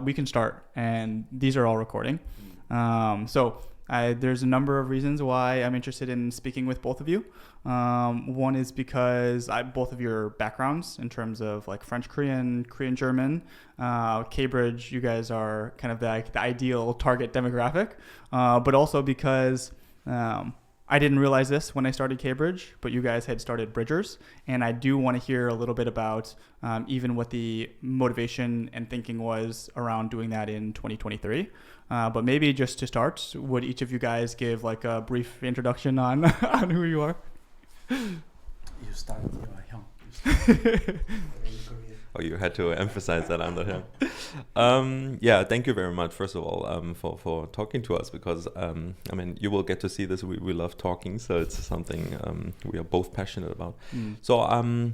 we can start, and these are all recording. There's a number of reasons why I'm interested in speaking with both of you. One is because both of your backgrounds in terms of like French, Korean, German, Cambridge, you guys are kind of the ideal target demographic, but also because I didn't realize this when I started Cambridge, but you guys had started Bridgers, and I do want to hear a little bit about even what the motivation and thinking was around doing that in 2023. But maybe just to start, would each of you guys give like a brief introduction on on who you are? You start, you are young. Oh, you had to emphasize that I'm not him. Yeah, thank you very much, first of all, for talking to us, because, I mean, you will get to see this. We love talking, so it's something we are both passionate about. So,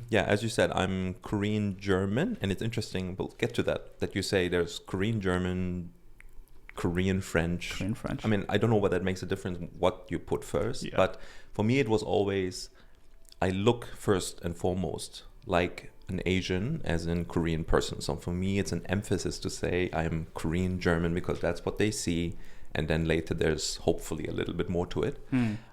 yeah, as you said, I'm Korean German, and it's interesting, we'll get to that you say there's Korean German, Korean French. I mean, I don't know what that makes a difference, what you put first, but for me, it was always, I look first and foremost like an Asian, as in Korean person. So for me, it's an emphasis to say I'm Korean German, because that's what they see. And then later there's hopefully a little bit more to it.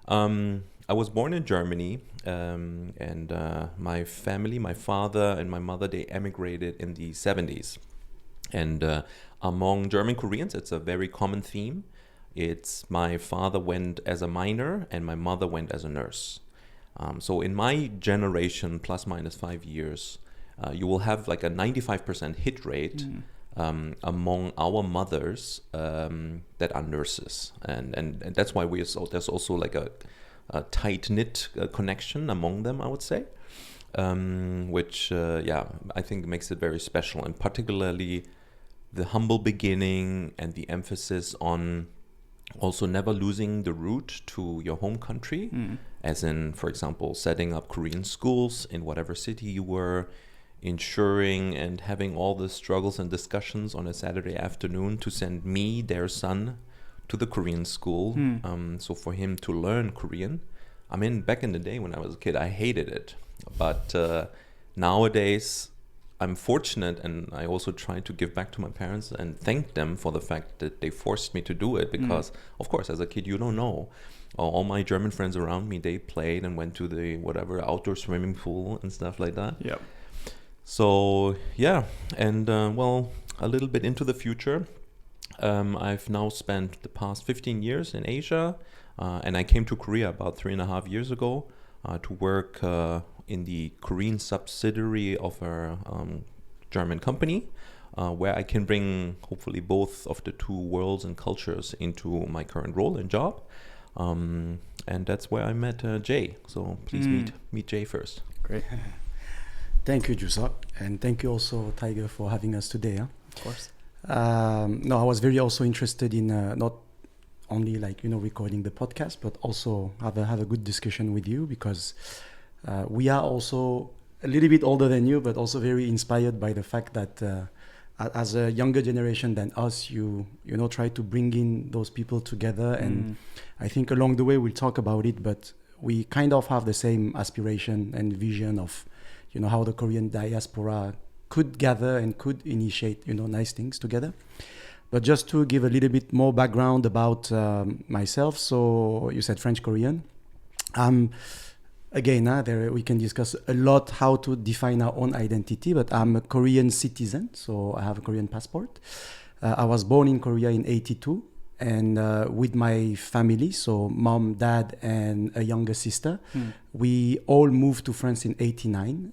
I was born in Germany, and my family, my father and my mother, they emigrated in the 70s. And among German Koreans, it's a very common theme. It's my father went as a miner and my mother went as a nurse. So in my generation, plus minus 5 years, you will have like a 95% hit rate among our mothers that are nurses. And that's why there's also like a tight-knit connection among them, I would say, which, I think makes it very special. And particularly the humble beginning and the emphasis on also never losing the root to your home country, as in, for example, setting up Korean schools in whatever city you were, ensuring and having all the struggles and discussions on a Saturday afternoon to send me, their son, to the Korean school. So for him to learn Korean. I mean, back in the day when I was a kid, I hated it. But nowadays, I'm fortunate, and I also try to give back to my parents and thank them for the fact that they forced me to do it, because, of course, as a kid, you don't know. All my German friends around me, they played and went to the whatever outdoor swimming pool and stuff like that. Yep. So, yeah. And, well, a little bit into the future. I've now spent the past 15 years in Asia, and I came to Korea about 3.5 years ago to work in the Korean subsidiary of a German company, where I can bring hopefully both of the two worlds and cultures into my current role and job. And that's where I met Jay. So please meet Jay first. Great. Thank you, Joo-Seuk, and thank you also, Tiger, for having us today. Of course. No, I was very also interested in not only recording the podcast, but also have a good discussion with you, because we are also a little bit older than you, but also very inspired by the fact that as a younger generation than us, you try to bring in those people together. And I think along the way we'll talk about it, but we kind of have the same aspiration and vision of, how the Korean diaspora could gather and could initiate, nice things together. But just to give a little bit more background about myself. So you said French Korean. Again, there we can discuss a lot how to define our own identity, but I'm a Korean citizen, so I have a Korean passport. I was born in Korea in 1982, and with my family, so mom, dad, and a younger sister, we all moved to France in 1989.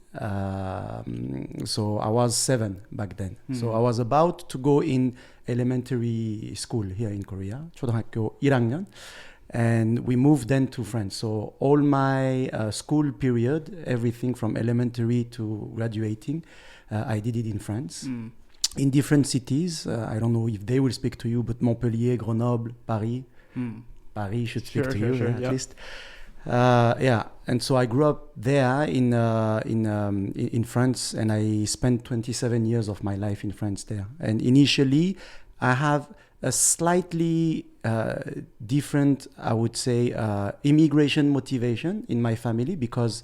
So I was 7 back then. So I was about to go in elementary school here in Korea, 초등학교 1학년. And we moved then to France. So all my school period, everything from elementary to graduating, I did it in France, in different cities. I don't know if they will speak to you, but Montpellier, Grenoble, Paris. Paris should speak to you at least. And so I grew up there in France, and I spent 27 years of my life in France there. And initially, I have a slightly different, I would say, immigration motivation in my family, because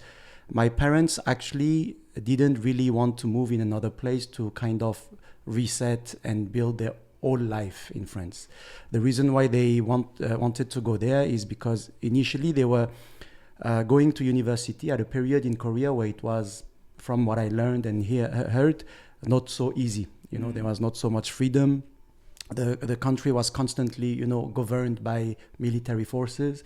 my parents actually didn't really want to move in another place to kind of reset and build their whole life in France. The reason why they wanted to go there is because initially they were going to university at a period in Korea where it was, from what I learned and heard, not so easy. You know, there was not so much freedom. The country was constantly, you know, governed by military forces.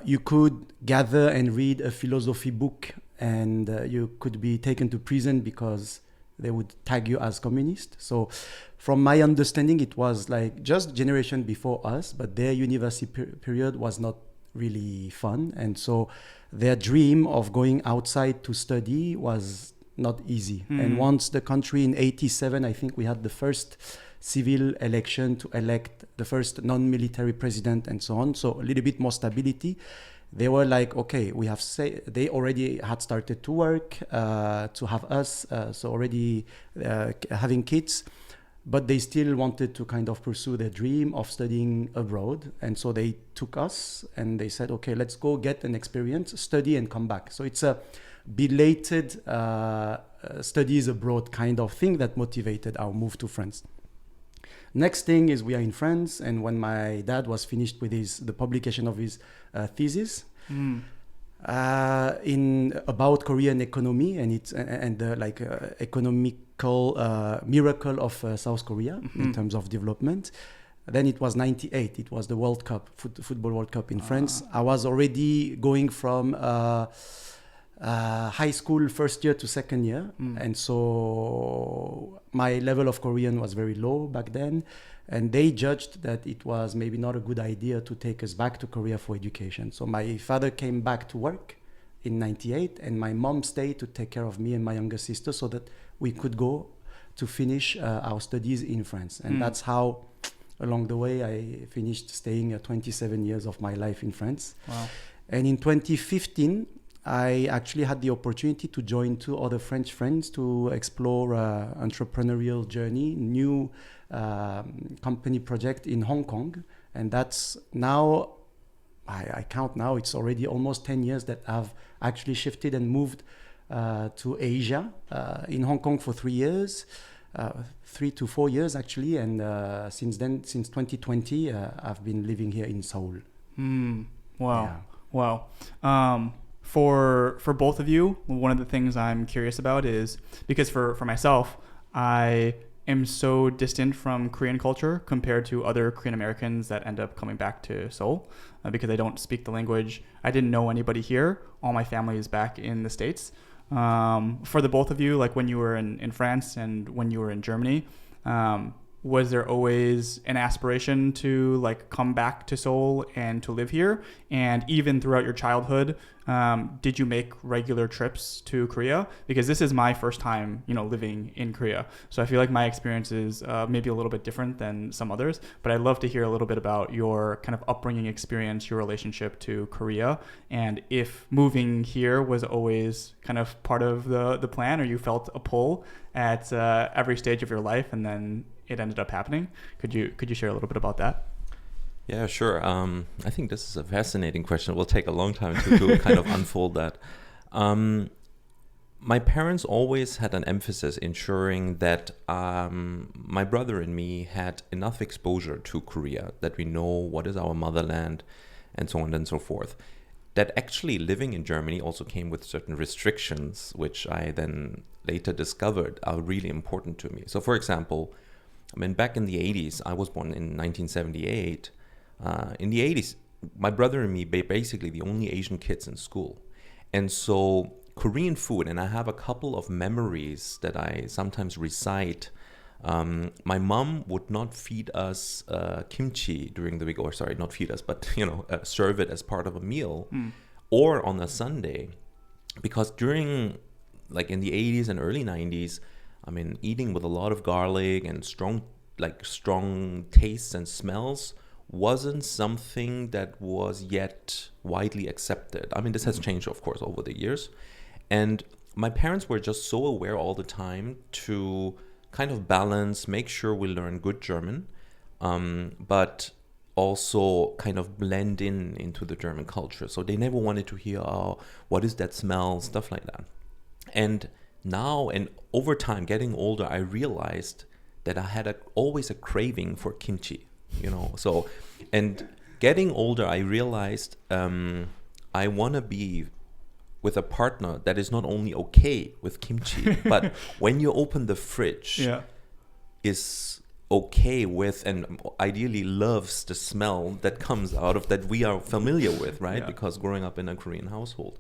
You could gather and read a philosophy book, and you could be taken to prison because they would tag you as communist. So from my understanding, it was like just generation before us, but their university period was not really fun. And so their dream of going outside to study was not easy. And once the country in 87, I think we had the first civil election to elect the first non-military president and so on. So a little bit more stability. They were like, okay, they already had started to work, to have us, so already having kids, but they still wanted to kind of pursue their dream of studying abroad. And so they took us and they said, okay, let's go get an experience, study and come back. So it's a belated studies abroad kind of thing that motivated our move to France. Next thing is we are in France, and when my dad was finished with the publication of his thesis in about Korean economy and the economical miracle of South Korea in terms of development, then it was 98. It was the World Cup, football World Cup in France. I was already going from high school first year to second year, and so my level of Korean was very low back then, and they judged that it was maybe not a good idea to take us back to Korea for education. So my father came back to work in 98, and my mom stayed to take care of me and my younger sister so that we could go to finish our studies in France. And that's how along the way I finished staying 27 years of my life in France. Wow. And in 2015 I actually had the opportunity to join 2 other French friends to explore entrepreneurial journey, new company project in Hong Kong. And that's now, I count now, it's already almost 10 years that I've actually shifted and moved to Asia, in Hong Kong for 3 years, 3 to 4 years actually. And since then, since 2020, I've been living here in Seoul. Wow. Yeah. Wow. For both of you, one of the things I'm curious about is, because for myself, I am so distant from Korean culture compared to other Korean Americans that end up coming back to Seoul because I don't speak the language. I didn't know anybody here. All my family is back in the States. For the both of you, like when you were in France and when you were in Germany, was there always an aspiration to like come back to Seoul and to live here? And even throughout your childhood, did you make regular trips to Korea? Because this is my first time, living in Korea. So I feel like my experience is maybe a little bit different than some others, but I'd love to hear a little bit about your kind of upbringing experience, your relationship to Korea, and if moving here was always kind of part of the plan, or you felt a pull at every stage of your life and then it ended up happening. Could you share a little bit about that? Yeah, sure. I think this is a fascinating question. It will take a long time to kind of unfold that. My parents always had an emphasis ensuring that my brother and me had enough exposure to Korea, that we know what is our motherland and so on and so forth. That actually living in Germany also came with certain restrictions, which I then later discovered are really important to me. So for example, back in the 80s, I was born in 1978. In the 80s, my brother and me were basically the only Asian kids in school. And so Korean food, and I have a couple of memories that I sometimes recite. My mom would not feed us kimchi during the week, or sorry, not feed us, but serve it as part of a meal, or on a Sunday, because during, like in the 80s and early 90s, eating with a lot of garlic and strong tastes and smells wasn't something that was yet widely accepted. This has changed, of course, over the years. And my parents were just so aware all the time to kind of balance, make sure we learn good German, but also kind of blend into the German culture. So they never wanted to hear, what is that smell, stuff like that. And now, and over time, getting older, I realized that I had always a craving for kimchi, you know. So, and getting older, I realized I want to be with a partner that is not only okay with kimchi, but when you open the fridge, is okay with and ideally loves the smell that comes out of that we are familiar with, right? Because growing up in a Korean household.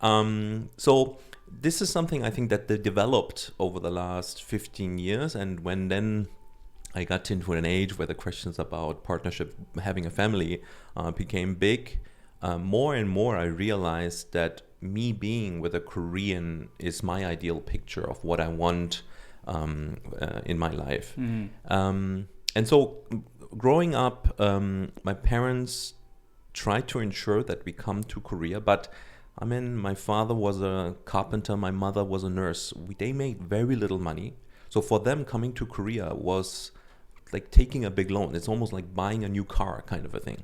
So this is something I think that they developed over the last 15 years. And when then I got into an age where the questions about partnership, having a family became big, more and more I realized that me being with a Korean is my ideal picture of what I want in my life. And so growing up, my parents tried to ensure that we come to Korea, but I mean, my father was a carpenter, my mother was a nurse. They made very little money. So for them, coming to Korea was like taking a big loan. It's almost like buying a new car kind of a thing.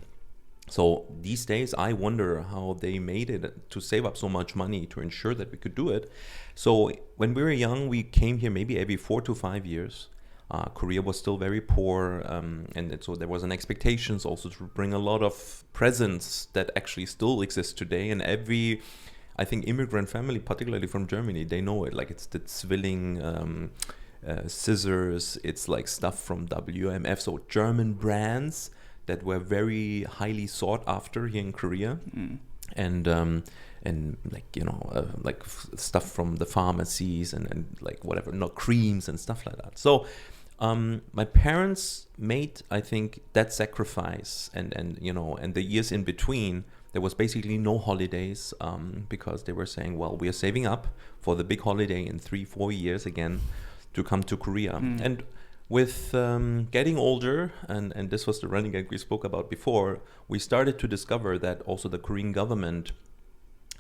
So these days, I wonder how they made it to save up so much money to ensure that we could do it. So when we were young, we came here maybe every 4 to 5 years. Korea was still very poor, and so there was an expectations also to bring a lot of presents that actually still exist today. And every, I think, immigrant family, particularly from Germany, they know it. Like it's the Zwilling scissors, it's like stuff from WMF, so German brands that were very highly sought after here in Korea. And like, you know, like stuff from the pharmacies and like whatever, no, creams and stuff like that. So my parents made, I think, that sacrifice, and you know, and the years in between, there was basically no holidays because they were saying, well, we are saving up for the big holiday in 3-4 years again to come to Korea. And with getting older, and this was the running gag we spoke about before, we started to discover that also the Korean government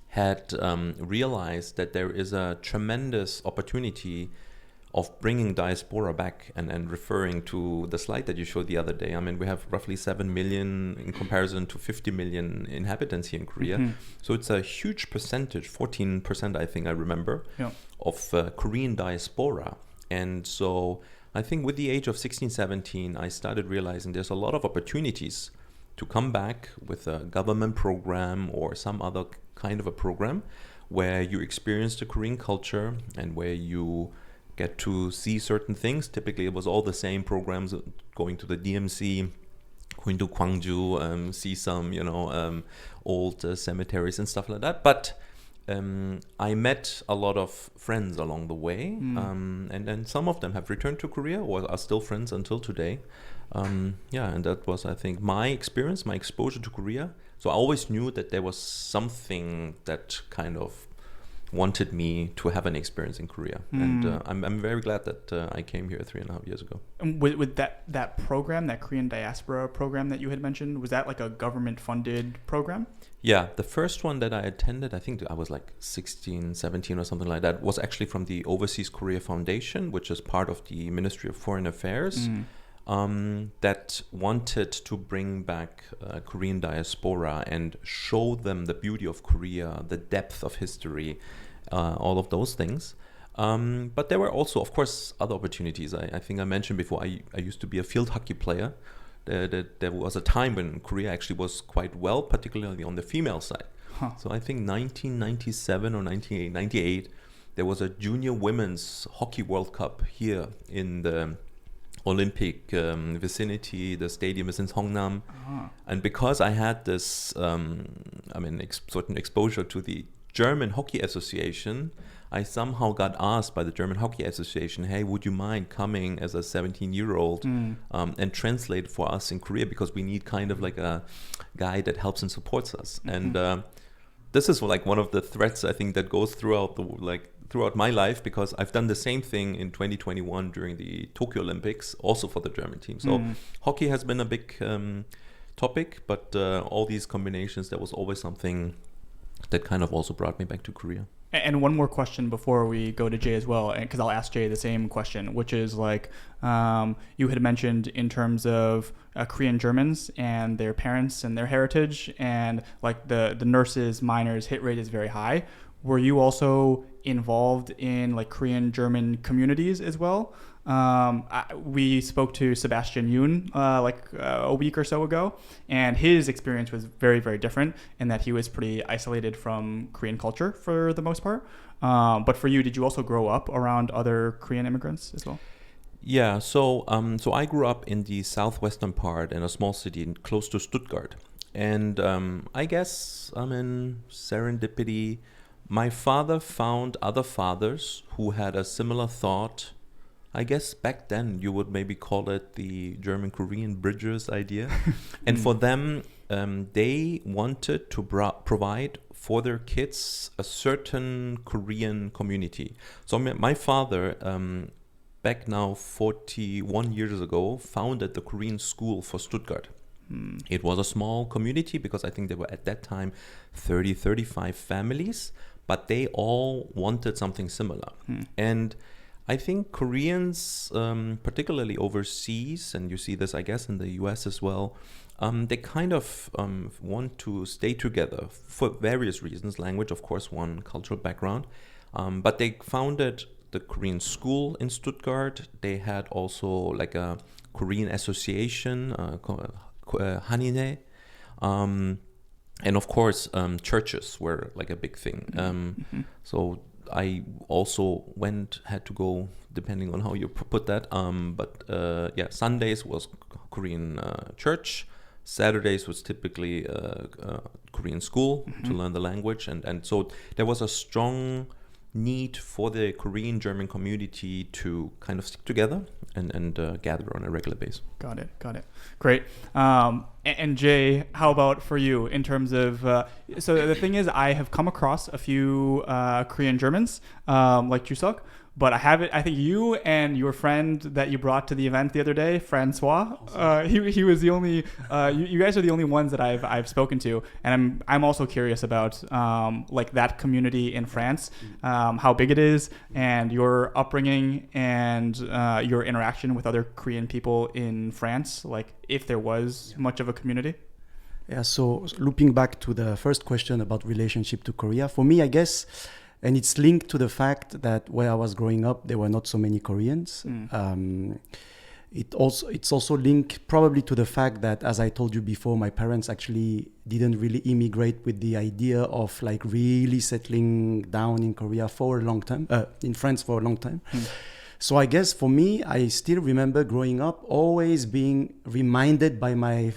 had realized that there is a tremendous opportunity of bringing diaspora back, and referring to the slide that you showed the other day. I mean, we have roughly 7 million in comparison to 50 million inhabitants here in Korea. So it's a huge percentage, 14% I think I remember, of Korean diaspora. And so I think with the age of 16, 17, I started realizing there's a lot of opportunities to come back with a government program or some other kind of a program where you experience the Korean culture and where you get to see certain things. Typically, it was all the same programs, going to the DMC, going to Gwangju, see some, you know, old cemeteries and stuff like that. But I met a lot of friends along the way, and then some of them have returned to Korea or are still friends until today. And that was, I think, my experience, my exposure to Korea. So I always knew that there was something that kind of wanted me to have an experience in Korea. And I'm very glad that I came here 3.5 years ago. And with that program, that Korean Diaspora program that you had mentioned, was that like a government-funded program? Yeah, the first one that I attended, I think I was like 16, 17 or something like that, was actually from the Overseas Korea Foundation, which is part of the Ministry of Foreign Affairs, that wanted to bring back Korean diaspora and show them the beauty of Korea, the depth of history, all of those things. But there were also, of course, other opportunities. I think I mentioned before, I used to be a field hockey player. There was a time when Korea actually was quite well, particularly on the female side. So I think 1997 or 1998, there was a junior women's hockey World Cup here in the Olympic vicinity. The stadium is in Seongnam. And because I had this, certain exposure to the German Hockey Association, I somehow got asked by the German Hockey Association, hey, would you mind coming as a 17-year-old and translate for us in Korea, because we need kind of like a guy that helps and supports us. And this is like one of the threads I think that goes throughout my life, because I've done the same thing in 2021 during the Tokyo Olympics, also for the German team. So hockey has been a big topic, but all these combinations, there was always something that kind of also brought me back to Korea. And one more question before we go to Jay as well, because I'll ask Jay the same question, which is like, you had mentioned in terms of Korean Germans and their parents and their heritage, and like the nurses, miners hit rate is very high. Were you also involved in like Korean German communities as well? We spoke to Sebastian Yoon a week or so ago, and his experience was very, very different in that he was pretty isolated from Korean culture for the most part. But for you, did you also grow up around other Korean immigrants as well? Yeah, so I grew up in the southwestern part in a small city close to Stuttgart. And I guess, serendipity, my father found other fathers who had a similar thought. I guess back then you would maybe call it the German-Korean bridges idea. And for them, they wanted to provide for their kids a certain Korean community. So my father, back now 41 years ago, founded the Korean school for Stuttgart. It was a small community because I think there were at that time 30, 35 families, but they all wanted something similar. And I think Koreans, particularly overseas, and you see this, I guess, in the US as well, they kind of want to stay together for various reasons. Language, of course, one, cultural background. But they founded the Korean school in Stuttgart. They had also like a Korean association, Hanine. And of course, churches were like a big thing. So I also had to go, depending on how you put that. Sundays was Korean church. Saturdays was typically Korean school to learn the language. And so there was a strong need for the Korean German community to kind of stick together and gather on a regular basis. Got it. Great. And Jay, how about for you in terms of, so the thing is, I have come across a few Korean Germans like Joo-Seuk, but I think you and your friend that you brought to the event the other day, Francois, he was the only, you guys are the only ones that I've spoken to. And I'm also curious about like that community in France, how big it is, and your upbringing and your interaction with other Korean people in France, like if there was much of a community. Yeah, so looping back to the first question about relationship to Korea, for me, I guess, and it's linked to the fact that where I was growing up, there were not so many Koreans. It's also linked probably to the fact that, as I told you before, my parents actually didn't really immigrate with the idea of like really settling down in Korea for a long time, in France for a long time. So I guess for me, I still remember growing up always being reminded by my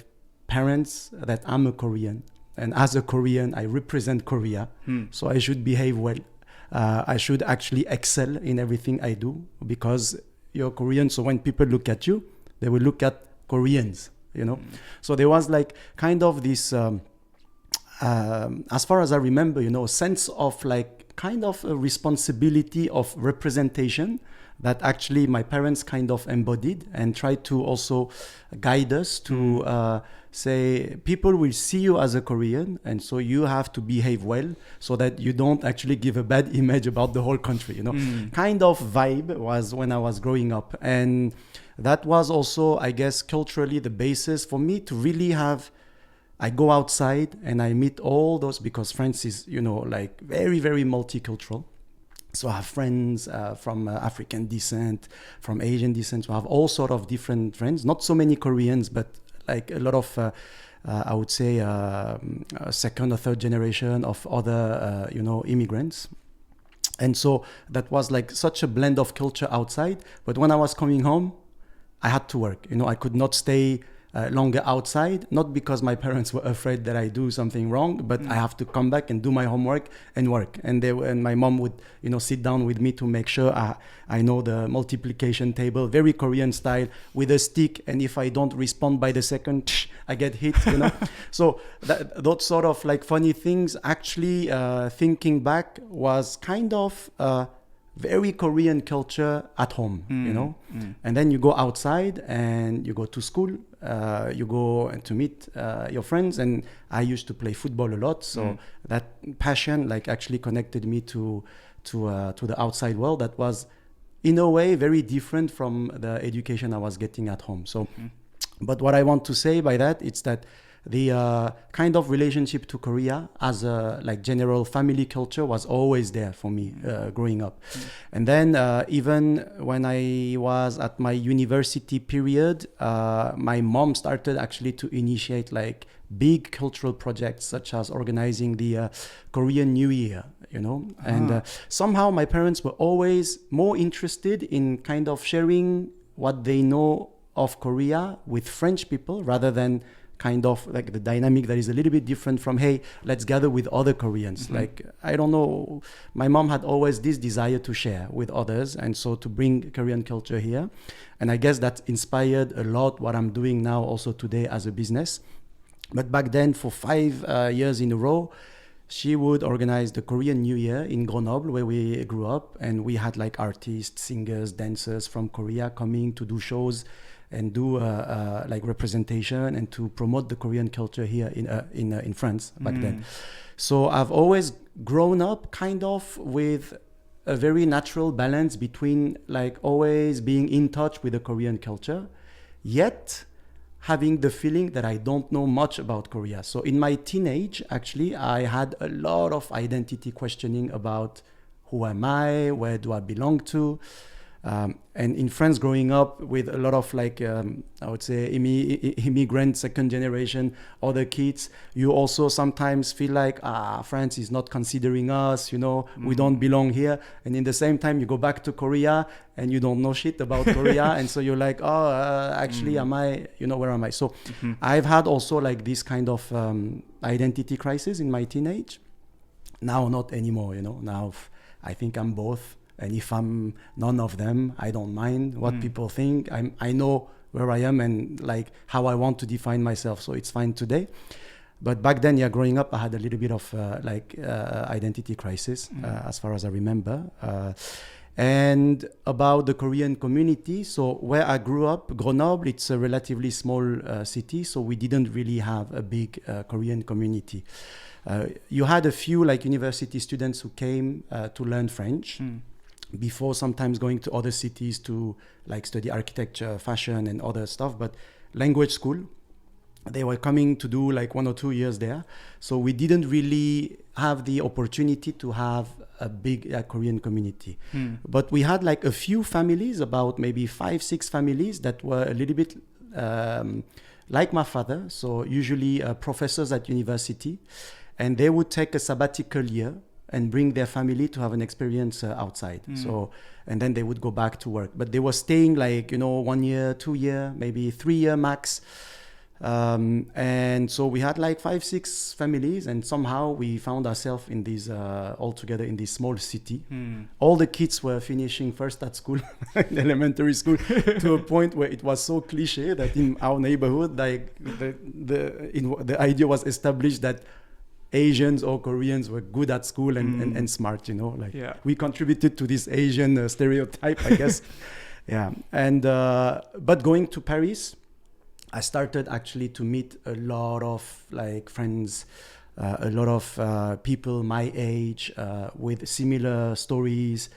parents that I'm a Korean. And as a Korean, I represent Korea. So I should behave well. I should actually excel in everything I do because you're Korean. So when people look at you, they will look at Koreans, you know. So there was like kind of this, as far as I remember, you know, a sense of like kind of a responsibility of representation that actually my parents kind of embodied and tried to also guide us to say people will see you as a Korean, and so you have to behave well so that you don't actually give a bad image about the whole country, you know. Kind of vibe was when I was growing up, and that was also, I guess, culturally the basis for me to really have, I go outside and I meet all those, because France is, you know, like very, very multicultural. So I have friends from African descent, from Asian descent. So I have all sort of different friends. Not so many Koreans, but like a lot of, I would say, second or third generation of other, immigrants. And so that was like such a blend of culture outside. But when I was coming home, I had to work. You know, I could not stay longer outside, not because my parents were afraid that I do something wrong, but I have to come back and do my homework and work. And my mom would, sit down with me to make sure I know the multiplication table, very Korean style, with a stick. And if I don't respond by the second, I get hit, So those sort of like funny things, actually, thinking back, was kind of very Korean culture at home, And then you go outside and you go to school, you go to meet your friends. And I used to play football a lot, so that passion like actually connected me to the outside world. That was, in a way, very different from the education I was getting at home. So, but what I want to say by that, it's that the kind of relationship to Korea as a like general family culture was always there for me growing up. And then even when I was at my university period, my mom started actually to initiate like big cultural projects such as organizing the Korean New Year, you know. And somehow my parents were always more interested in kind of sharing what they know of Korea with French people rather than kind of like the dynamic that is a little bit different from, hey, let's gather with other Koreans. Like, I don't know, my mom had always this desire to share with others, and so to bring Korean culture here. And I guess that inspired a lot what I'm doing now also today as a business. But back then, for 5 years in a row, she would organize the Korean New Year in Grenoble, where we grew up, and we had like artists, singers, dancers from Korea coming to do shows and do like representation and to promote the Korean culture here in France back then. So I've always grown up kind of with a very natural balance between like always being in touch with the Korean culture, yet having the feeling that I don't know much about Korea. So in my teenage, actually, I had a lot of identity questioning about who am I, where do I belong to? And in France, growing up with a lot of like, I would say, immigrant second generation, other kids, you also sometimes feel like, France is not considering us, you know, we don't belong here. And in the same time, you go back to Korea and you don't know shit about Korea. And so you're like, actually, am I, you know, where am I? So I've had also like this kind of identity crisis in my teenage. Now, not anymore, you know, now I think I'm both. And if I'm none of them, I don't mind what people think. I know where I am and like how I want to define myself. So it's fine today. But back then, yeah, growing up, I had a little bit of identity crisis as far as I remember. And about the Korean community, so where I grew up, Grenoble, it's a relatively small city. So we didn't really have a big Korean community. You had a few like university students who came to learn French. Before sometimes going to other cities to like study architecture, fashion and other stuff, but language school, they were coming to do like 1 or 2 years there. So we didn't really have the opportunity to have a big Korean community. But we had like a few families, about maybe 5-6 families that were a little bit like my father. So usually professors at university, and they would take a sabbatical year and bring their family to have an experience outside. So, and then they would go back to work. But they were staying like, you know, 1 year, 2 year, maybe 3 year max. And so we had like 5-6 families, and somehow we found ourselves in these, all together in this small city. All the kids were finishing first at school, in elementary school, to a point where it was so cliche that in our neighborhood, like the idea was established that Asians or Koreans were good at school and smart, you know, like we contributed to this Asian stereotype, I guess. And but going to Paris, I started actually to meet a lot of like friends, a lot of people my age with similar stories,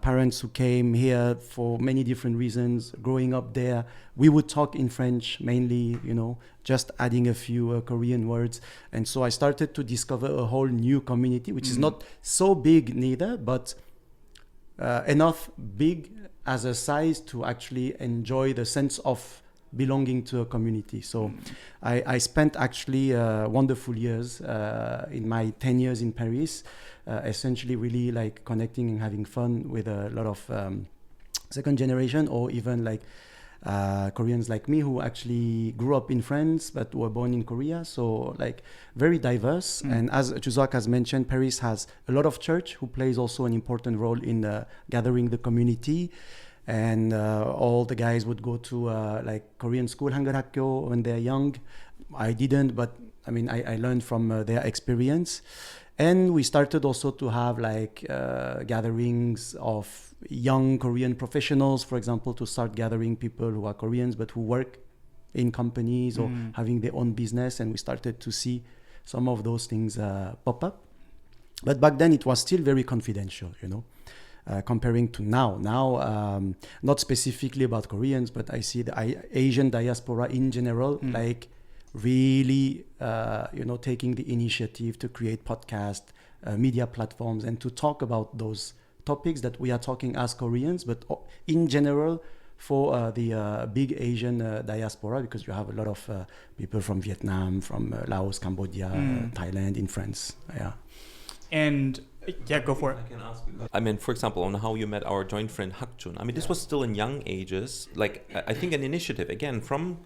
parents who came here for many different reasons. Growing up there, we would talk in French mainly, you know, just adding a few Korean words. And so I started to discover a whole new community, which is not so big neither, but enough big as a size to actually enjoy the sense of belonging to a community. So I spent actually wonderful years in my 10 years in Paris, essentially really like connecting and having fun with a lot of second generation or even like Koreans like me who actually grew up in France but were born in Korea. So like very diverse. And as Joo-Seuk has mentioned, Paris has a lot of church who plays also an important role in gathering the community. And all the guys would go to like Korean school, Hangul when they're young. I didn't, but I mean, I learned from their experience. And we started also to have like gatherings of young Korean professionals, for example, to start gathering people who are Koreans but who work in companies or having their own business. And we started to see some of those things pop up. But back then it was still very confidential, you know. Comparing to now. Now, not specifically about Koreans, but I see the Asian diaspora in general, like really, taking the initiative to create podcast, media platforms, and to talk about those topics that we are talking as Koreans, but in general for the big Asian diaspora, because you have a lot of people from Vietnam, from Laos, Cambodia, Thailand, in France. Yeah. And go for it. I can ask because I mean, for example, on how you met our joint friend Hakjun. I mean, this was still in young ages. Like, I think an initiative, again, from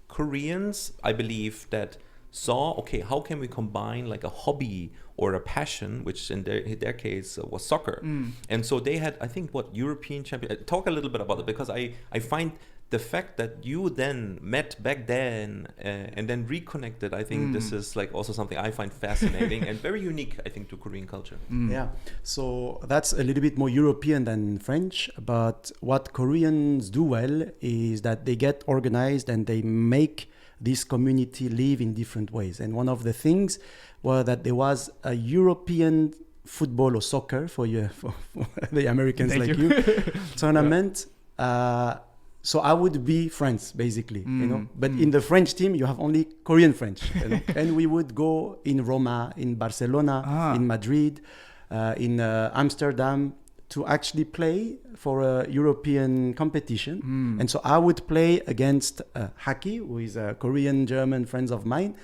Koreans, I believe, that saw, okay, how can we combine like a hobby or a passion, which in their case was soccer. And so they had, I think, European champion. Talk a little bit about it, because I find the fact that you then met back then and then reconnected, I think this is like also something I find fascinating and very unique, I think, to Korean culture. Yeah, so that's a little bit more European than French, but what Koreans do well is that they get organized and they make this community live in different ways. And one of the things was that there was a European football or soccer for the Americans tournament. So I would be France, basically, But in the French team, you have only Korean French. And we would go in Roma, in Barcelona, in Madrid, in Amsterdam, to actually play for a European competition. And so I would play against Haki, who is a Korean German friend of mine,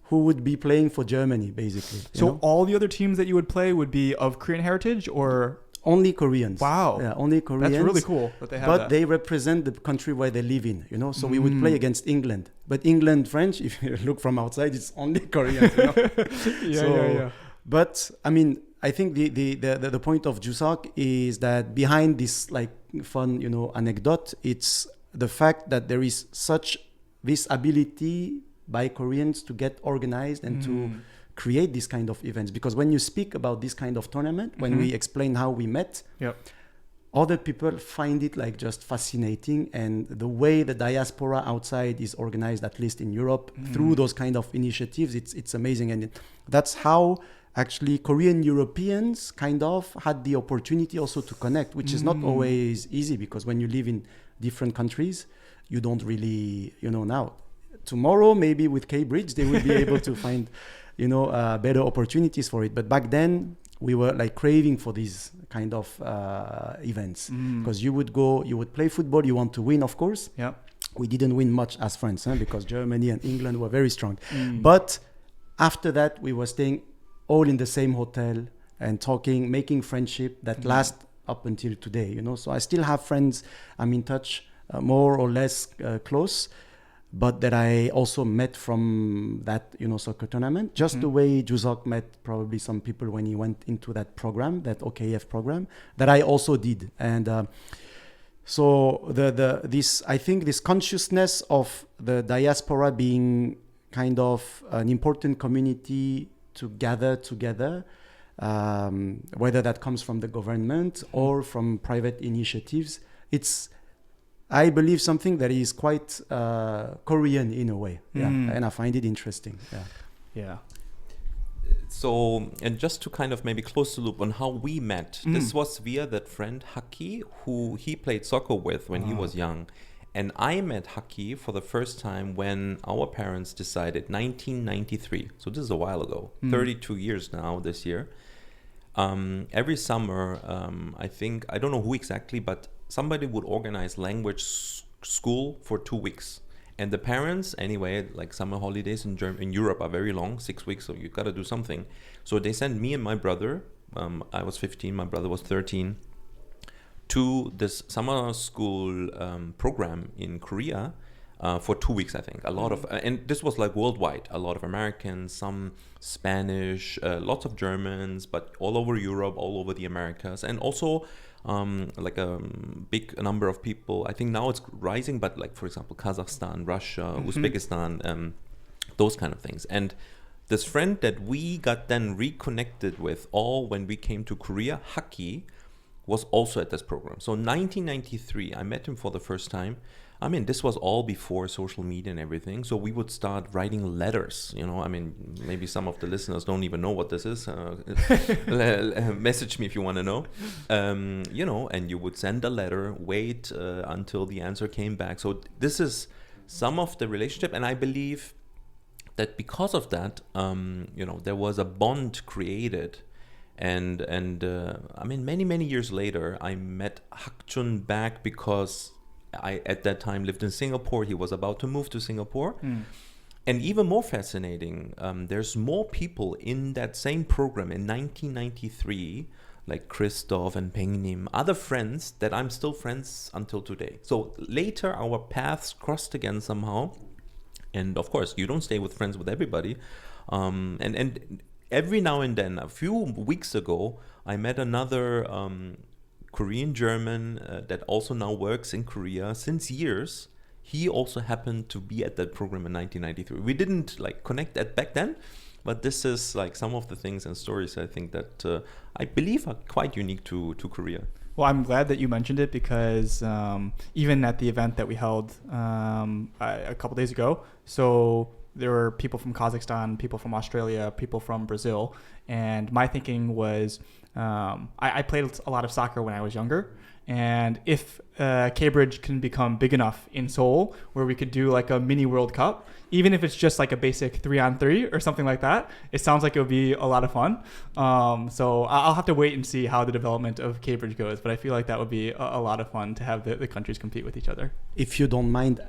who would be playing for Germany, basically. So all the other teams that you would play would be of Korean heritage, or? Only Koreans. Wow. Yeah, only Koreans. That's really cool that they have but that. They represent the country where they live in, So we would play against England. But England, French, if you look from outside, it's only Koreans, Yeah. But, I mean, I think the point of Joo-Seuk is that behind this like fun, anecdote, it's the fact that there is such this ability by Koreans to get organized and to create this kind of events. Because when you speak about this kind of tournament, when we explain how we met, other people find it like just fascinating. And the way the diaspora outside is organized, at least in Europe, through those kind of initiatives, it's amazing. And that's how actually Korean Europeans kind of had the opportunity also to connect, which is not always easy, because when you live in different countries, you don't really, now. Tomorrow, maybe with Cambridge, they will be able to find better opportunities for it. But back then, we were like craving for these kind of events, because you would play football, you want to win, of course. Yeah. We didn't win much as France, because Germany and England were very strong. But after that, we were staying all in the same hotel and talking, making friendship that last up until today, So I still have friends I'm in touch, more or less close, but that I also met from that, soccer tournament, just the way Joo-Seuk met probably some people when he went into that program, that OKF program, that I also did. And so I think this consciousness of the diaspora being kind of an important community to gather together, whether that comes from the government or from private initiatives, it's, I believe, something that is quite Korean in a way. Yeah. And I find it interesting. Yeah. So, and just to kind of maybe close the loop on how we met, this was via that friend Haki, who he played soccer with when he was young. And I met Haki for the first time when our parents decided, 1993, so this is a while ago, 32 years now this year. Every summer, I think, I don't know who exactly, but somebody would organize language school for 2 weeks. And the parents, anyway, like summer holidays in Europe are very long, 6 weeks, so you got to do something. So they sent me and my brother, I was 15, my brother was 13, to this summer school program in Korea for 2 weeks, I think. A lot of, and this was like worldwide, a lot of Americans, some Spanish, lots of Germans, but all over Europe, all over the Americas, and also like a big number of people. I think now it's rising, but like, for example, Kazakhstan, Russia, Uzbekistan, those kind of things. And this friend that we got then reconnected with all when we came to Korea, Haki, was also at this program. So 1993, I met him for the first time. I mean, this was all before social media and everything. So we would start writing letters, I mean, maybe some of the listeners don't even know what this is. Message me if you want to know. And you would send a letter, wait until the answer came back. So this is some of the relationship. And I believe that because of that, there was a bond created. And I mean, many years later, I met Hak-Jun back because I, at that time, lived in Singapore. He was about to move to Singapore. And even more fascinating, there's more people in that same program in 1993, like Christoph and Pengnim, other friends that I'm still friends until today. So later, our paths crossed again somehow. And of course, you don't stay with friends with everybody. And every now and then, a few weeks ago, I met another Korean German that also now works in Korea since years. He also happened to be at that program in 1993. We didn't like connect that back then, but this is like some of the things and stories I think that I believe are quite unique to Korea. Well, I'm glad that you mentioned it because even at the event that we held a couple days ago, so there were people from Kazakhstan, people from Australia, people from Brazil, and my thinking was I played a lot of soccer when I was younger, and if Cambridge can become big enough in Seoul where we could do like a mini World Cup, even if it's just like a basic 3-on-3 or something like that, it sounds like it would be a lot of fun. So I'll have to wait and see how the development of Cambridge goes, but I feel like that would be a lot of fun to have the countries compete with each other. If you don't mind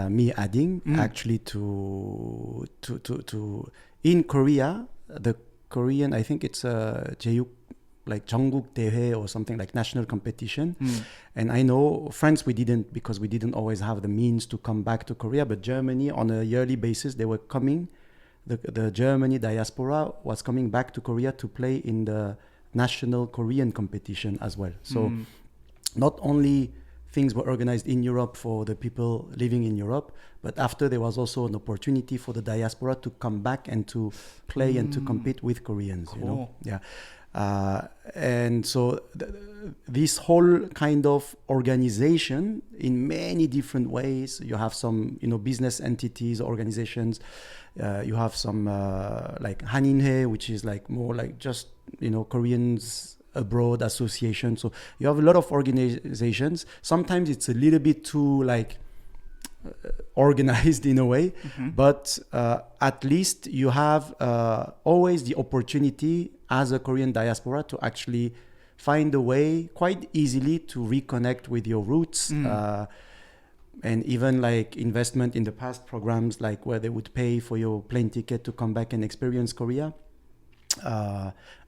me adding, actually, to in Korea, the Korean, I think it's Jaewook, like 전국 대회 or something like national competition. And I know France, we didn't, because we didn't always have the means to come back to Korea, but Germany on a yearly basis, they were coming, the Germany diaspora was coming back to Korea to play in the national Korean competition as well. So not only things were organized in Europe for the people living in Europe, but after there was also an opportunity for the diaspora to come back and to play and to compete with Koreans. Cool. You know, yeah. And so this whole kind of organization in many different ways, you have some, business entities, organizations, you have some like Haninhae, which is like more like just, Koreans abroad association. So you have a lot of organizations. Sometimes it's a little bit too like organized in a way, but at least you have always the opportunity as a Korean diaspora to actually find a way quite easily to reconnect with your roots. And even like investment in the past programs, like where they would pay for your plane ticket to come back and experience Korea.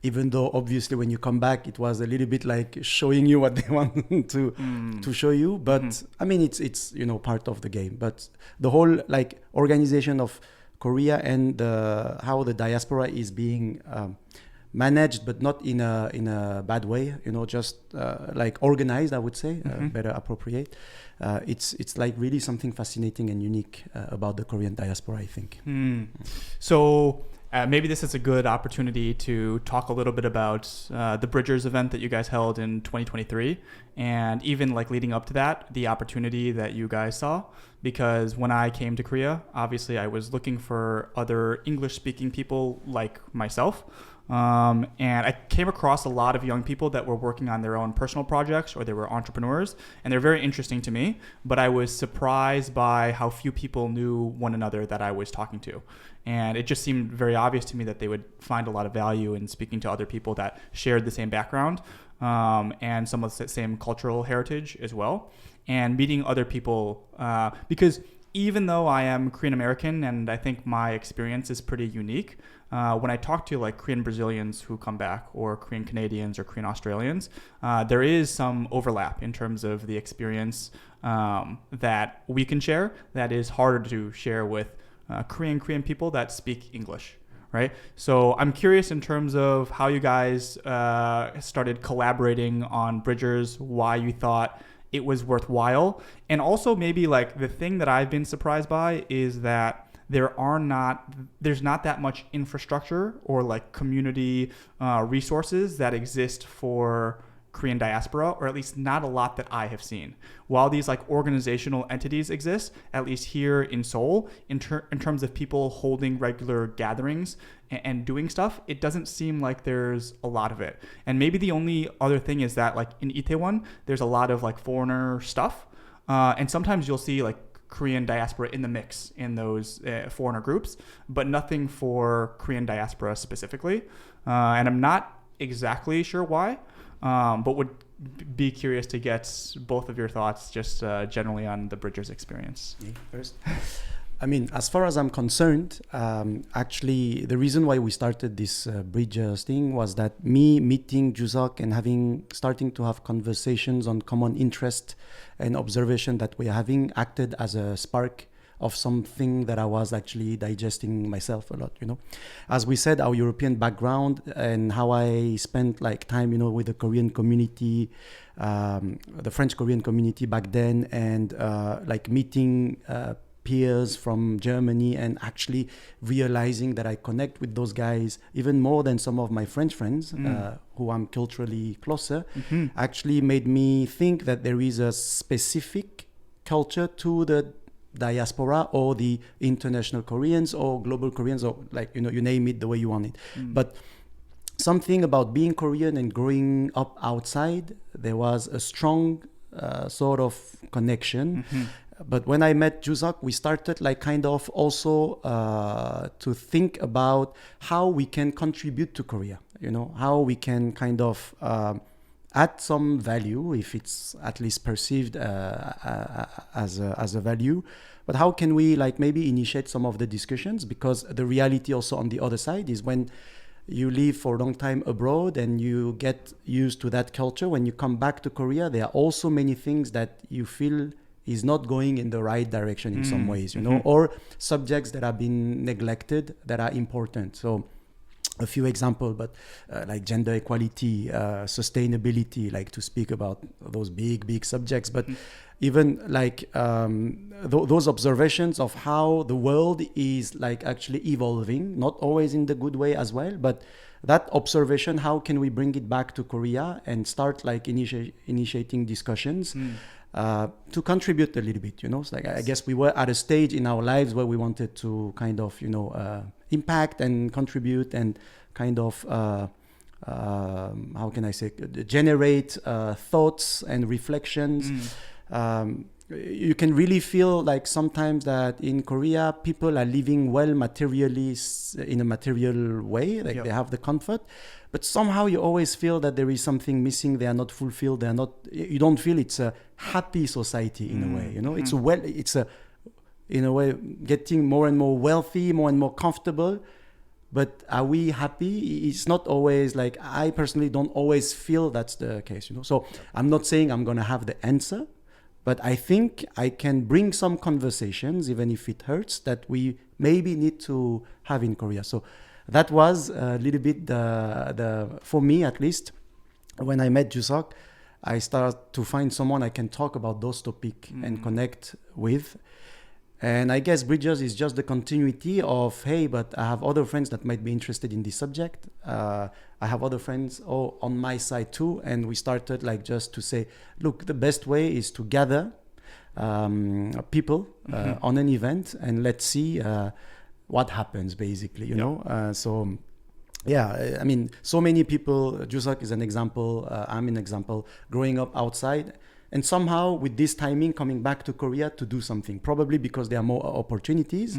Even though obviously when you come back, it was a little bit like showing you what they want to show you. But I mean, it's part of the game. But the whole like organization of Korea and how the diaspora is being managed, but not in a bad way, just like organized, I would say, better appropriate. It's like really something fascinating and unique about the Korean diaspora, I think. So maybe this is a good opportunity to talk a little bit about the Bridgers event that you guys held in 2023, and even like leading up to that, the opportunity that you guys saw. Because when I came to Korea, obviously I was looking for other English-speaking people like myself. And I came across a lot of young people that were working on their own personal projects, or they were entrepreneurs, and they're very interesting to me, but I was surprised by how few people knew one another that I was talking to. And it just seemed very obvious to me that they would find a lot of value in speaking to other people that shared the same background, and some of the same cultural heritage as well, and meeting other people, because even though I am Korean American and I think my experience is pretty unique, when I talk to like Korean Brazilians who come back, or Korean Canadians or Korean Australians, there is some overlap in terms of the experience that we can share that is harder to share with Korean people that speak English, right? So I'm curious in terms of how you guys started collaborating on Bridgers, why you thought it was worthwhile, and also maybe like the thing that I've been surprised by is that there's not that much infrastructure or like community resources that exist for Korean diaspora, or at least not a lot that I have seen. While these like organizational entities exist, at least here in Seoul, in terms of people holding regular gatherings and doing stuff, it doesn't seem like there's a lot of it. And maybe the only other thing is that like in Itaewon, there's a lot of like foreigner stuff. And sometimes you'll see like Korean diaspora in the mix in those foreigner groups, but nothing for Korean diaspora specifically. And I'm not exactly sure why, but would be curious to get both of your thoughts just generally on the Bridgers experience. Me first. I mean, as far as I'm concerned, actually, the reason why we started this Bridgers thing was that me meeting Joo-Seuk and starting to have conversations on common interest and observation that we're having acted as a spark of something that I was actually digesting myself a lot, you know. As we said, our European background and how I spent like time, you know, with the Korean community, the French Korean community back then, and like meeting peers from Germany and actually realizing that I connect with those guys even more than some of my French friends who I'm culturally closer, actually made me think that there is a specific culture to the diaspora or the international Koreans or global Koreans, or like, you know, you name it the way you want it. But something about being Korean and growing up outside, there was a strong sort of connection. But when I met Joo-Seuk, we started like kind of also to think about how we can contribute to Korea, you know, how we can kind of add some value, if it's at least perceived as a value. But how can we like maybe initiate some of the discussions? Because the reality also on the other side is when you live for a long time abroad and you get used to that culture, when you come back to Korea, there are also many things that you feel is not going in the right direction in some ways, you know, or subjects that have been neglected that are important. So a few examples, but like gender equality, sustainability, like to speak about those big subjects, but even like those observations of how the world is like actually evolving, not always in the good way as well, but that observation, how can we bring it back to Korea and start like initiating discussions to contribute a little bit, you know. So like I guess we were at a stage in our lives where we wanted to kind of, you know, impact and contribute and kind of how can I say, generate thoughts and reflections. You can really feel like sometimes that in Korea people are living well materially in a material way, like they have the comfort, but somehow you always feel that there is something missing. They are not fulfilled. They are not. You don't feel it's a happy society in a way. You know, it's in a way getting more and more wealthy, more and more comfortable. But are we happy? It's not always like, I personally don't always feel that's the case. You know, so I'm not saying I'm gonna have the answer. But I think I can bring some conversations, even if it hurts, that we maybe need to have in Korea. So that was a little bit for me at least, when I met Joo-Seuk, I started to find someone I can talk about those topics and connect with. And I guess Bridgers is just the continuity of, hey, but I have other friends that might be interested in this subject. I have other friends on my side too. And we started like just to say, look, the best way is to gather people on an event and let's see what happens basically, you know. So yeah, I mean, so many people, Joo-Seuk is an example, I'm an example, growing up outside. And somehow with this timing coming back to Korea to do something, probably because there are more opportunities,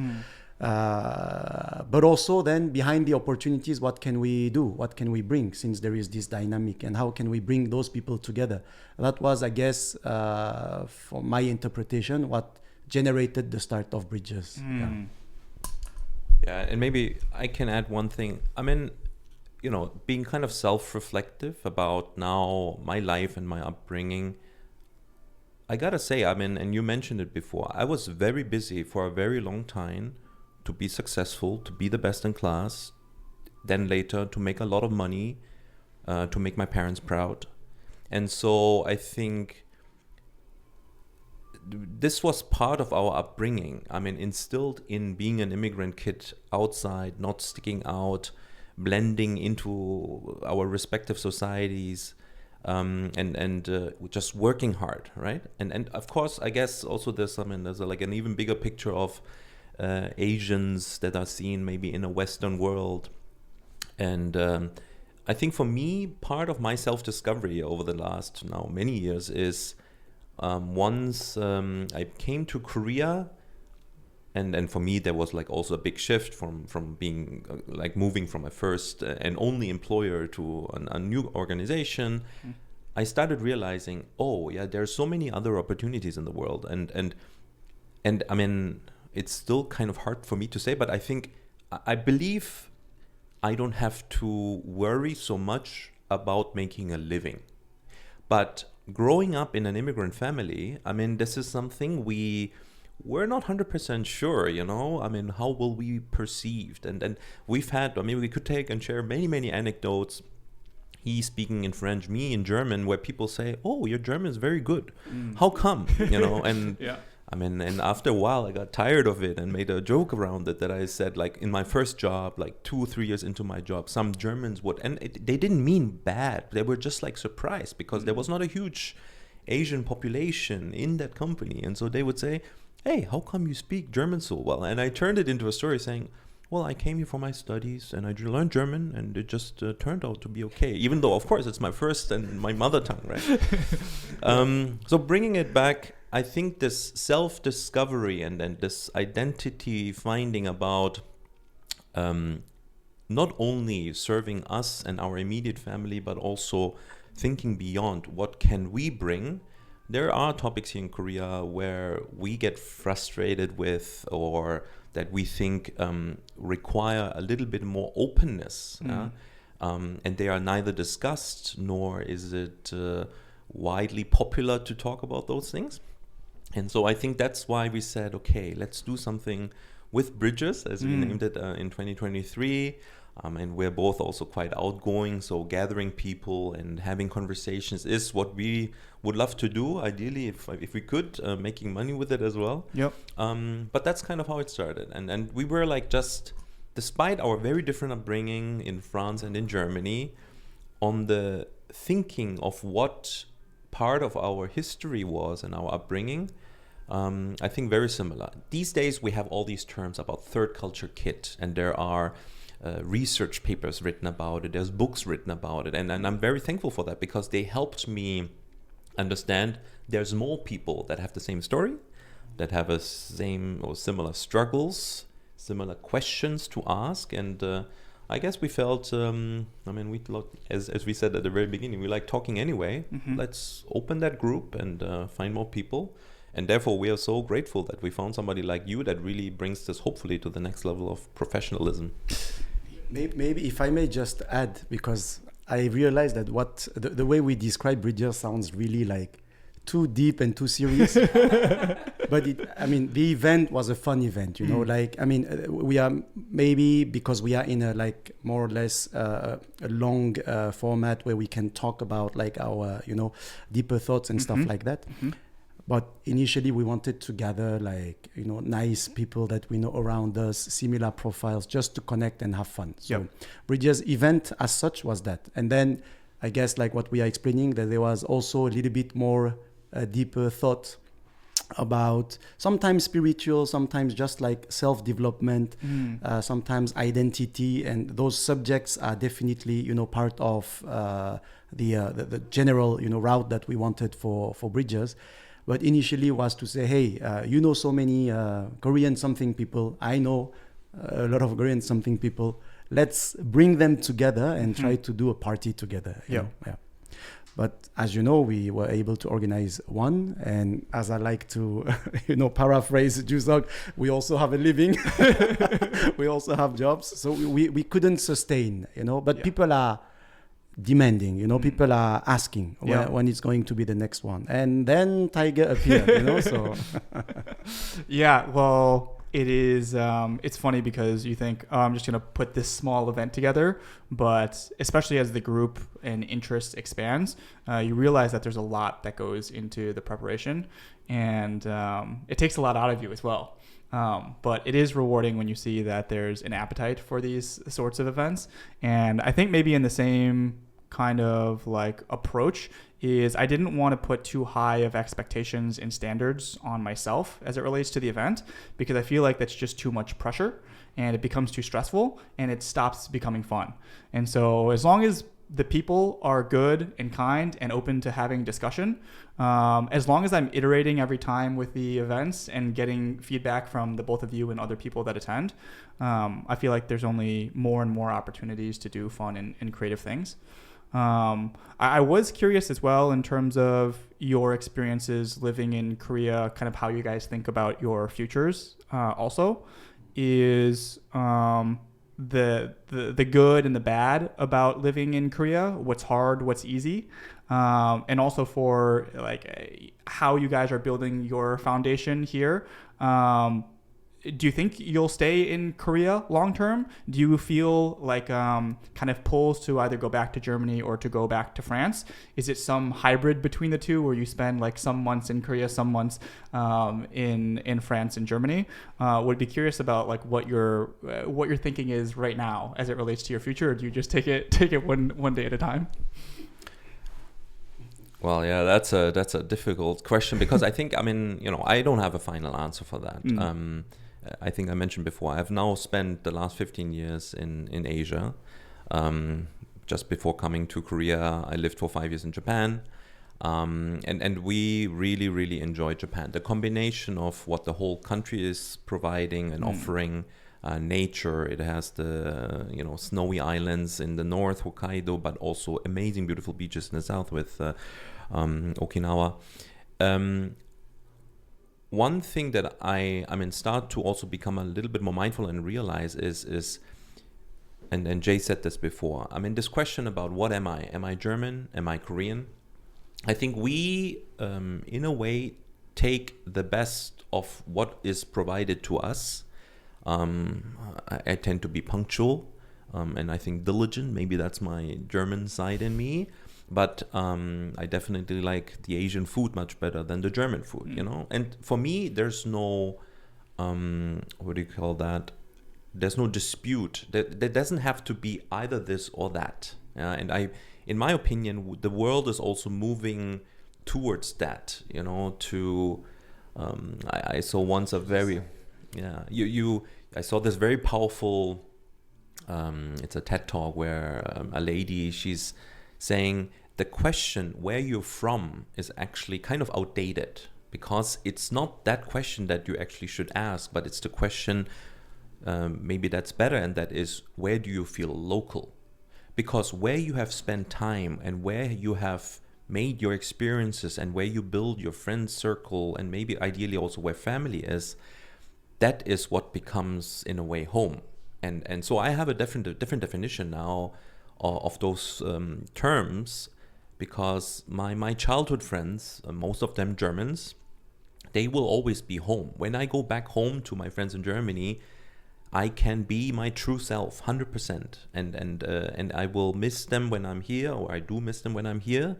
but also then behind the opportunities, what can we do? What can we bring, since there is this dynamic, and how can we bring those people together? That was, I guess, for my interpretation, what generated the start of Bridgers. Yeah, and maybe I can add one thing. I mean, you know, being kind of self-reflective about now my life and my upbringing, I gotta say, I mean, and you mentioned it before, I was very busy for a very long time to be successful, to be the best in class, then later to make a lot of money, to make my parents proud. And so I think this was part of our upbringing. I mean, instilled in being an immigrant kid outside, not sticking out, blending into our respective societies, and just working hard, right? And of course, I guess also there's like an even bigger picture of Asians that are seen maybe in a Western world. And I think for me, part of my self-discovery over the last now many years is once I came to Korea, and for me there was like also a big shift from being like moving from my first and only employer to a new organization. I started realizing, oh yeah, there are so many other opportunities in the world, and I mean, it's still kind of hard for me to say, but I believe I don't have to worry so much about making a living. But growing up in an immigrant family, I mean, this is something we're not 100% sure, you know. I mean, how will we be perceived? And we've had, I mean, we could take and share many anecdotes. He speaking in French, me in German, where people say, "Oh, your German is very good. How come?" You know, and yeah. I mean, and after a while, I got tired of it and made a joke around it that I said, like, in my first job, like 2 or 3 years into my job, some Germans would, and they didn't mean bad. They were just like surprised because there was not a huge Asian population in that company. And so they would say, "Hey, how come you speak German so well?" And I turned it into a story saying, well, I came here for my studies and I learned German and it just turned out to be okay. Even though, of course, it's my first and my mother tongue, right? So bringing it back, I think this self-discovery and this identity finding about not only serving us and our immediate family, but also thinking beyond what can we bring. There are topics here in Korea where we get frustrated with or that we think require a little bit more openness. And they are neither discussed nor is it widely popular to talk about those things. And so I think that's why we said, okay, let's do something with Bridges, as we named it in 2023. And we're both also quite outgoing, so gathering people and having conversations is what we would love to do, ideally, if we could, making money with it as well. Yep. But that's kind of how it started. And we were like just, despite our very different upbringing in France and in Germany, on the thinking of what part of our history was and our upbringing, I think very similar. These days we have all these terms about third culture kit, and there are research papers written about it, there's books written about it, and I'm very thankful for that because they helped me understand there's more people that have the same story, that have a same or similar struggles, similar questions to ask, and I guess we felt, I mean, as we said at the very beginning, we like talking anyway. Let's open that group and find more people. And therefore, we are so grateful that we found somebody like you that really brings this, hopefully, to the next level of professionalism. Maybe if I may just add, because I realized that the way we describe Bridges sounds really like too deep and too serious. But the event was a fun event, you know, like, I mean, we are maybe because we are in a like more or less a long format where we can talk about like our, you know, deeper thoughts and stuff like that. But initially we wanted to gather like, you know, nice people that we know around us, similar profiles, just to connect and have fun. So Bridges event as such was that. And then I guess like what we are explaining, that there was also a little bit more deeper thought about sometimes spiritual, sometimes just like self-development, sometimes identity, and those subjects are definitely, you know, part of the general, you know, route that we wanted for Bridges. But initially was to say, hey, you know so many Korean something people, I know a lot of Korean something people, let's bring them together and try to do a party together. You know? Yeah. But as you know, we were able to organize one. And as I like to, you know, paraphrase Joo-Seuk, we also have a living. We also have jobs. So we couldn't sustain, you know, but people are demanding, you know, people are asking when it's going to be the next one. And then Tiger appeared, you know, so. Yeah, well, it is, it's funny because you think, oh, I'm just going to put this small event together. But especially as the group and interest expands, you realize that there's a lot that goes into the preparation. And it takes a lot out of you as well. But it is rewarding when you see that there's an appetite for these sorts of events. And I think maybe in the same kind of like approach is I didn't want to put too high of expectations and standards on myself as it relates to the event, because I feel like that's just too much pressure and it becomes too stressful and it stops becoming fun. And so as long as the people are good and kind and open to having discussion. As long as I'm iterating every time with the events and getting feedback from the both of you and other people that attend, I feel like there's only more and more opportunities to do fun and creative things. I was curious as well in terms of your experiences living in Korea, kind of how you guys think about your futures. Also, is the good and the bad about living in Korea, what's hard, what's easy, and also for like how you guys are building your foundation here. Do you think you'll stay in Korea long term? Do you feel like kind of pulls to either go back to Germany or to go back to France? Is it some hybrid between the two, where you spend like some months in Korea, some months in France and Germany? Would be curious about like what your thinking is right now as it relates to your future, or do you just take it one day at a time? Well, yeah, that's a difficult question, because I think, I mean, you know, I don't have a final answer for that. I think I mentioned before, I've now spent the last 15 years in Asia. Just before coming to Korea, I lived for 5 years in Japan. And we really, really enjoy Japan. The combination of what the whole country is providing and offering, nature, it has the, you know, snowy islands in the north, Hokkaido, but also amazing, beautiful beaches in the south with Okinawa. One thing that I mean, start to also become a little bit more mindful and realize is and Jay said this before, I mean, this question about what am I? Am I German? Am I Korean? I think we, in a way, take the best of what is provided to us. I tend to be punctual, and I think diligent. Maybe that's my German side in me. But I definitely like the Asian food much better than the German food, you know? And for me, there's no, what do you call that? There's no dispute. There doesn't have to be either this or that. And in my opinion, the world is also moving towards that, you know, to, I saw once a very, I saw this very powerful, it's a TED Talk where a lady, she's saying the question where you're from is actually kind of outdated, because it's not that question that you actually should ask, but it's the question, maybe that's better, and that is, where do you feel local? Because where you have spent time and where you have made your experiences and where you build your friend circle, and maybe ideally also where family is, that is what becomes in a way home. And so I have a different definition now of those terms, because my childhood friends, most of them Germans, they will always be home. When I go back home to my friends in Germany, I can be my true self 100%, and I will miss them when I'm here, or I do miss them when I'm here,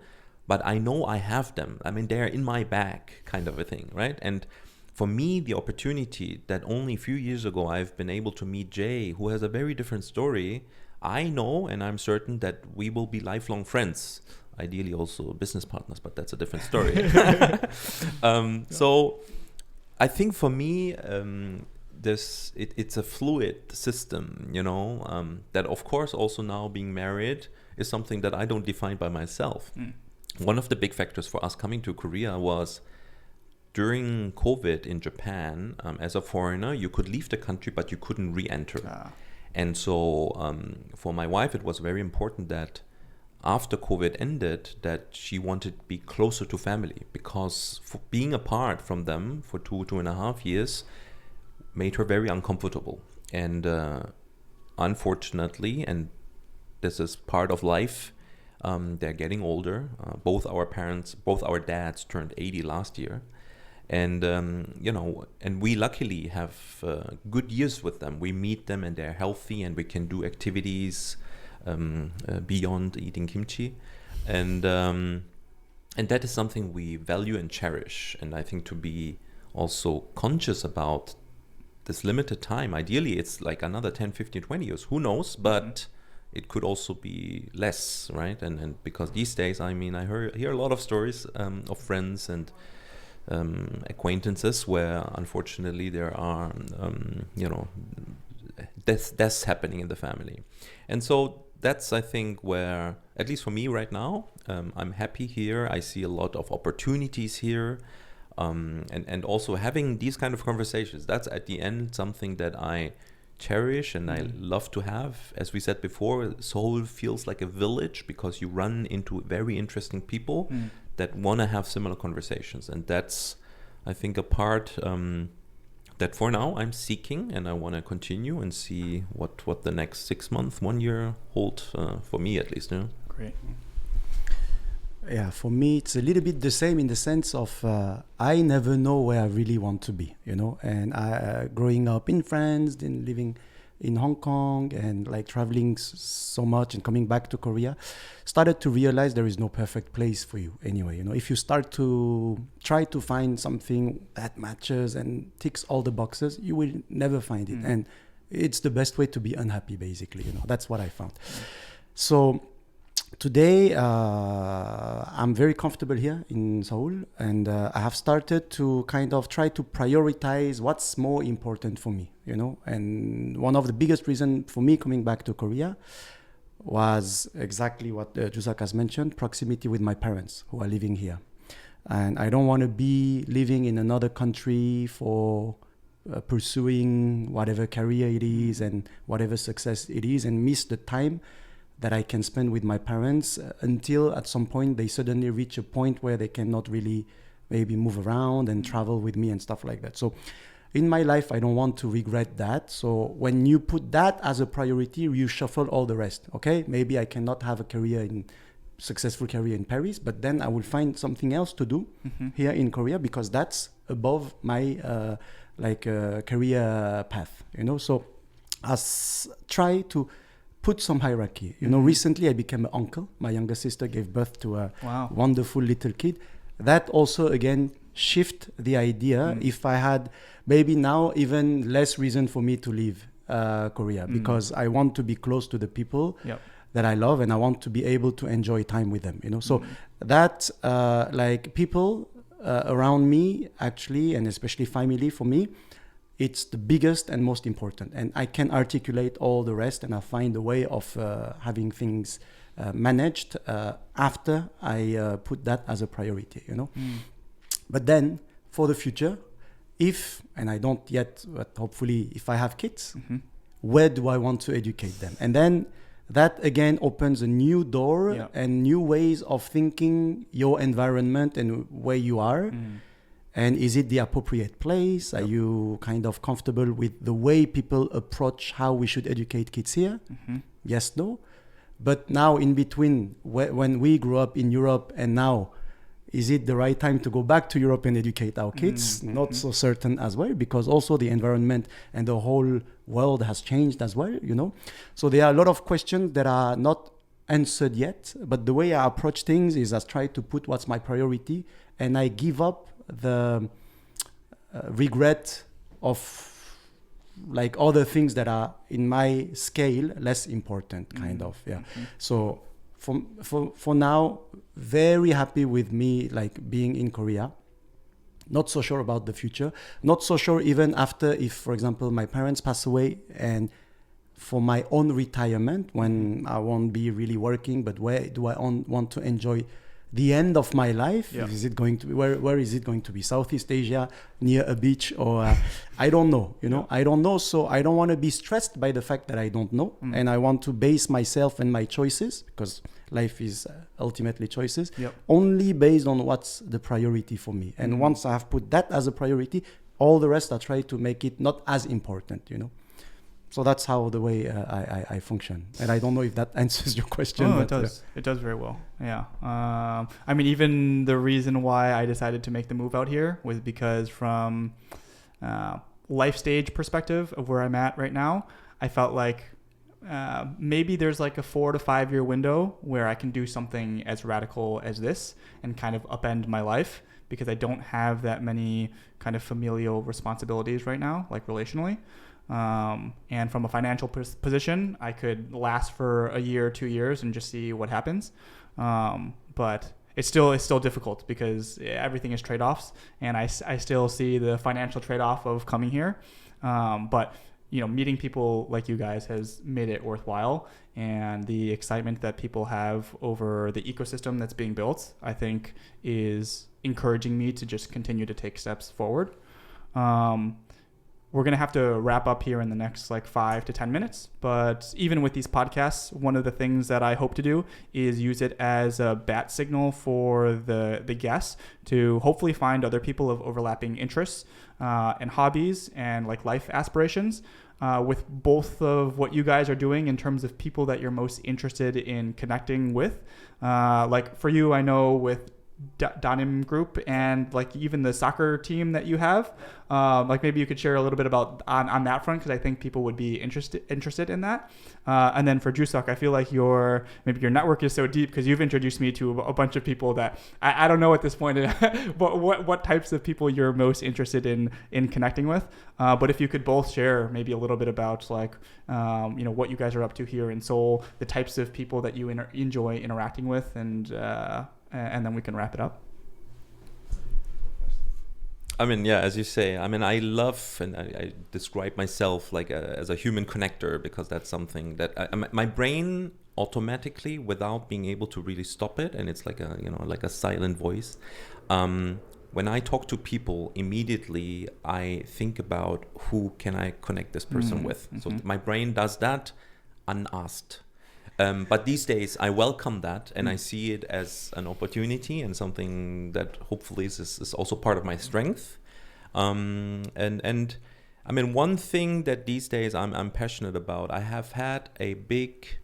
but I know I have them. I mean, they're in my bag, kind of a thing, right? And for me, the opportunity that only a few years ago I've been able to meet Jay, who has a very different story, I know and I'm certain that we will be lifelong friends, ideally also business partners, but that's a different story. So I think for me, it's a fluid system, you know, that of course also now being married is something that I don't define by myself. One of the big factors for us coming to Korea was during COVID in Japan, as a foreigner, you could leave the country, but you couldn't re-enter. And so for my wife, it was very important that after COVID ended, that she wanted to be closer to family, because for being apart from them for 2.5 years made her very uncomfortable. And unfortunately, and this is part of life, they're getting older. Both our dads turned 80 last year. And, you know, and we luckily have good years with them. We meet them and they're healthy, and we can do activities beyond eating kimchi. And that is something we value and cherish. And I think to be also conscious about this limited time, ideally it's like another 10, 15, 20 years, who knows, but it could also be less, right? And because these days, I mean, I hear a lot of stories of friends and acquaintances where unfortunately there are, you know, deaths happening in the family. And so that's, I think, where, at least for me right now, I'm happy here. I see a lot of opportunities here. And also having these kind of conversations, that's at the end something that I cherish and I love to have. As we said before, Seoul feels like a village because you run into very interesting people that want to have similar conversations. And that's, I think, a part that for now I'm seeking, and I want to continue and see what the next 6 months, 1 year hold for me at least. Great. Yeah, for me, it's a little bit the same in the sense of I never know where I really want to be, and I, growing up in France, then living in Hong Kong and like traveling so much and coming back to Korea, started to realize there is no perfect place for you anyway. If you start to try to find something that matches and ticks all the boxes, you will never find it. And it's the best way to be unhappy, basically. That's what I found. So today, I'm very comfortable here in Seoul, and I have started to kind of try to prioritize what's more important for me, And one of the biggest reasons for me coming back to Korea was exactly what Joo-Seuk has mentioned, proximity with my parents who are living here. And I don't want to be living in another country for pursuing whatever career it is and whatever success it is and miss the time that I can spend with my parents until at some point they suddenly reach a point where they cannot really maybe move around and travel with me and stuff like that. So in my life, I don't want to regret that. So when you put that as a priority, you shuffle all the rest. Okay, maybe I cannot have a successful career in Paris, but then I will find something else to do here in Korea because that's above my career path. So I try to put some hierarchy. Recently I became an uncle. My younger sister gave birth to a wonderful little kid. That also, again, shift the idea. If I had maybe now even less reason for me to leave Korea because I want to be close to the people that I love and I want to be able to enjoy time with them. So that people around me actually, and especially family for me, it's the biggest and most important. And I can articulate all the rest and I find a way of having things managed after I put that as a priority, But then for the future, and I don't yet, but hopefully if I have kids, where do I want to educate them? And then that again opens a new door and new ways of thinking your environment and where you are. And is it the appropriate place? Are you kind of comfortable with the way people approach how we should educate kids here? Yes, no. But now in between, when we grew up in Europe and now, is it the right time to go back to Europe and educate our kids? Not so certain as well, because also the environment and the whole world has changed as well, So there are a lot of questions that are not answered yet. But the way I approach things is I try to put what's my priority and I give up the regret of like other things that are in my scale less important kind of So for now, very happy with me like being in Korea. Not so sure about the future, not so sure even after if, for example, my parents pass away and for my own retirement when I won't be really working, but where do I want to enjoy the end of my life? Is it going to be where is it going to be? Southeast Asia, near a beach, or I don't know, I don't know. So I don't want to be stressed by the fact that I don't know. And I want to base myself and my choices, because life is ultimately choices, only based on what's the priority for me. And once I have put that as a priority, all the rest I try to make it not as important, So that's how the way I function. And I don't know if that answers your question. Oh, it does. It does very well. Yeah. I mean, even the reason why I decided to make the move out here was because from life stage perspective of where I'm at right now, I felt like maybe there's like a 4 to 5 year window where I can do something as radical as this and kind of upend my life, because I don't have that many kind of familial responsibilities right now, like relationally. And from a financial position, I could last for a year, 2 years and just see what happens. But it's still difficult because everything is trade-offs, and I still see the financial trade-off of coming here. But meeting people like you guys has made it worthwhile, and the excitement that people have over the ecosystem that's being built, I think, is encouraging me to just continue to take steps forward. We're going to have to wrap up here in the next 5 to 10 minutes. But even with these podcasts, one of the things that I hope to do is use it as a bat signal for the guests to hopefully find other people of overlapping interests and hobbies and life aspirations with both of what you guys are doing in terms of people that you're most interested in connecting with. For you, I know with Danim Group and even the soccer team that you have, maybe you could share a little bit about on that front, because I think people would be interested in that. And then for Joo-Seuk, I feel like your network is so deep because you've introduced me to a bunch of people that I don't know at this point what types of people you're most interested in connecting with. But if you could both share maybe a little bit about what you guys are up to here in Seoul, the types of people that you enjoy interacting with, and then we can wrap it up. I mean, yeah, as you say, I love, and I describe myself as a human connector, because that's something that my brain automatically, without being able to really stop it, and it's like a silent voice. When I talk to people, immediately I think about who can I connect this person with. So my brain does that unasked. But these days I welcome that, and I see it as an opportunity and something that hopefully is also part of my strength. And one thing that these days I'm passionate about, I have had a big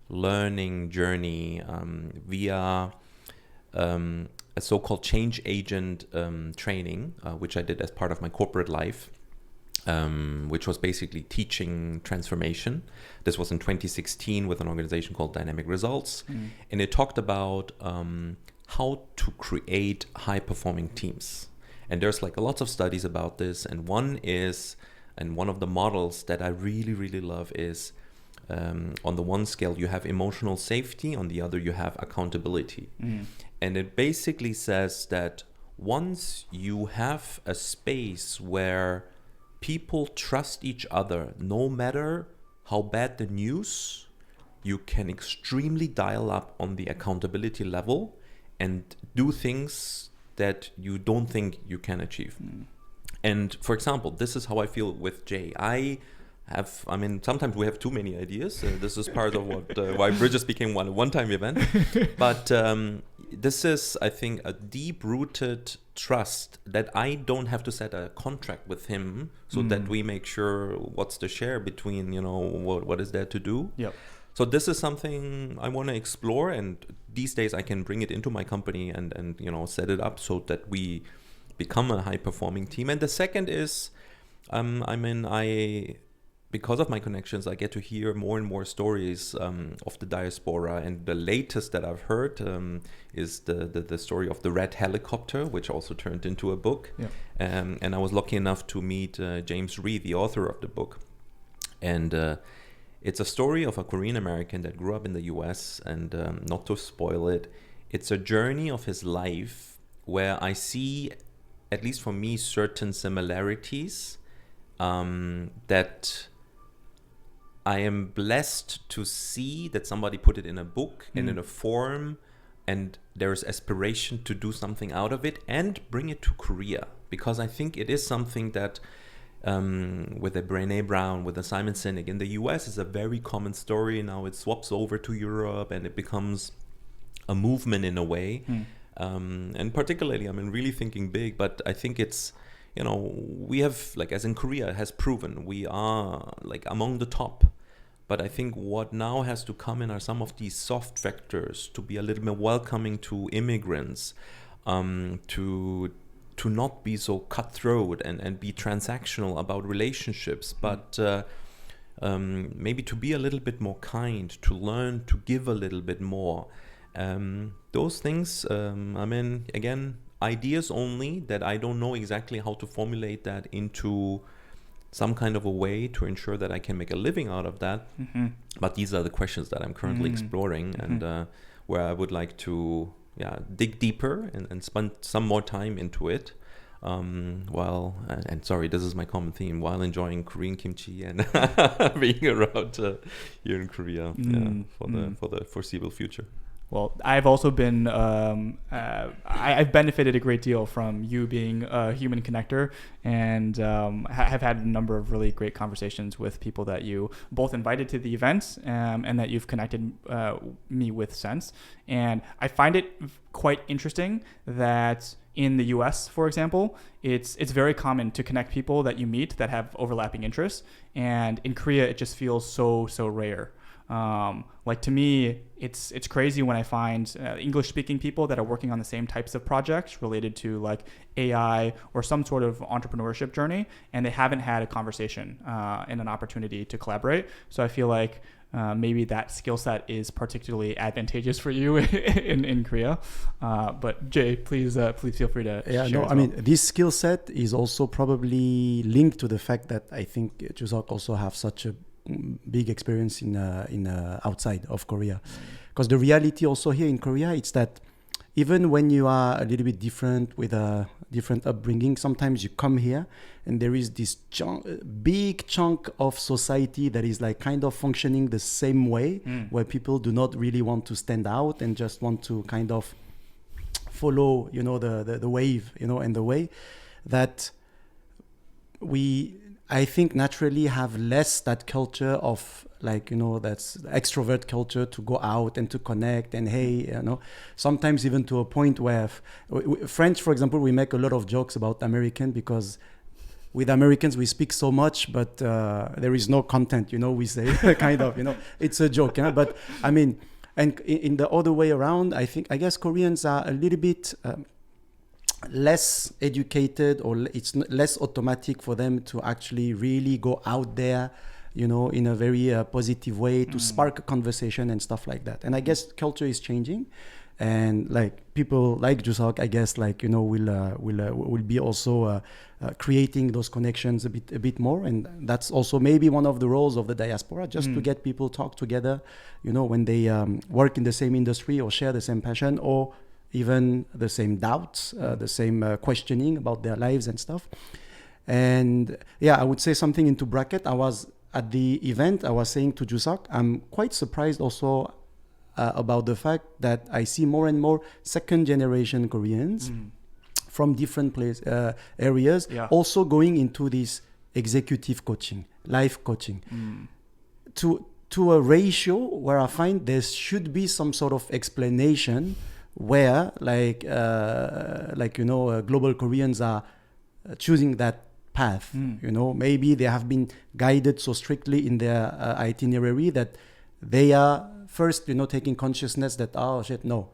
learning journey via a so-called change agent training, which I did as part of my corporate life. Which was basically teaching transformation. This was in 2016 with an organization called Dynamic Results. And it talked about how to create high-performing teams. And there's lots of studies about this. And one of the models that I really, really love is on the one scale, you have emotional safety. On the other, you have accountability. And it basically says that once you have a space where people trust each other, no matter how bad the news, you can extremely dial up on the accountability level and do things that you don't think you can achieve. And for example, this is how I feel with Jay. Sometimes we have too many ideas. This is part of why Bridges became a one-time event. But this is, I think, a deep-rooted trust that I don't have to set a contract with him so that we make sure what's the share between, what is there to do. Yep. So this is something I want to explore, and these days I can bring it into my company and set it up so that we become a high-performing team. And the second is, because of my connections, I get to hear more and more stories of the Diaspora, and the latest that I've heard is the story of the red helicopter, which also turned into a book. Yeah. And I was lucky enough to meet James Reed, the author of the book. And it's a story of a Korean American that grew up in the US, and not to spoil it, it's a journey of his life where I see, at least for me, certain similarities that I am blessed to see that somebody put it in a book and in a form, and there's aspiration to do something out of it and bring it to Korea, because I think it is something that with a Brené Brown, with a Simon Sinek in the US is a very common story. Now it swaps over to Europe and it becomes a movement in a way. And particularly, really thinking big, but I think it's, we have, as in Korea has proven, we are among the top. But I think what now has to come in are some of these soft factors to be a little more welcoming to immigrants, to not be so cutthroat and be transactional about relationships, but maybe to be a little bit more kind, to learn to give a little bit more. Those things, again, ideas only, that I don't know exactly how to formulate that into some kind of a way to ensure that I can make a living out of that. But these are the questions that I'm currently exploring, and where I would like to dig deeper and spend some more time into it. while and sorry, this is my common theme, while enjoying Korean kimchi and being around here in Korea for the foreseeable future. Well, I've also been, I've benefited a great deal from you being a human connector, and have had a number of really great conversations with people that you both invited to the events, and that you've connected me with since. And I find it quite interesting that in the US, for example, it's very common to connect people that you meet that have overlapping interests. And in Korea, it just feels so rare. Like to me, it's crazy when I find English-speaking people that are working on the same types of projects related to like AI or some sort of entrepreneurship journey, and they haven't had a conversation and an opportunity to collaborate. So I feel like maybe that skill set is particularly advantageous for you in Korea. But Jay, please feel free to share. I mean, this skill set is also probably linked to the fact that I think Joo-Seuk also have such a big experience in outside of Korea, because the reality also here in Korea, it's that even when you are a little bit different with a different upbringing, sometimes you come here and there is this big chunk of society that is like kind of functioning the same way, where people do not really want to stand out and just want to kind of follow, the wave, and the way that I think naturally have less that culture of like, that's extrovert culture to go out and to connect and sometimes even to a point where French, for example, we make a lot of jokes about American, because with Americans we speak so much, but there is no content, we say kind of, it's a joke. But I mean, and in the other way around, I guess Koreans are a little bit less educated, or it's less automatic for them to actually really go out there, in a very positive way to spark a conversation and stuff like that. And I guess culture is changing, and like people like Joo-Seuk, I guess, like will be also creating those connections a bit more. And that's also maybe one of the roles of the diaspora, just to get people talk together, when they work in the same industry or share the same passion, or even the same doubts, the same questioning about their lives and stuff. And I would say something into bracket. I was at the event, I was saying to Joo-Seuk, I'm quite surprised also about the fact that I see more and more second generation Koreans from different areas, also going into this executive coaching, life coaching, to a ratio where I find there should be some sort of explanation where global Koreans are choosing that path. Maybe they have been guided so strictly in their itinerary that they are first, taking consciousness that, oh shit, no,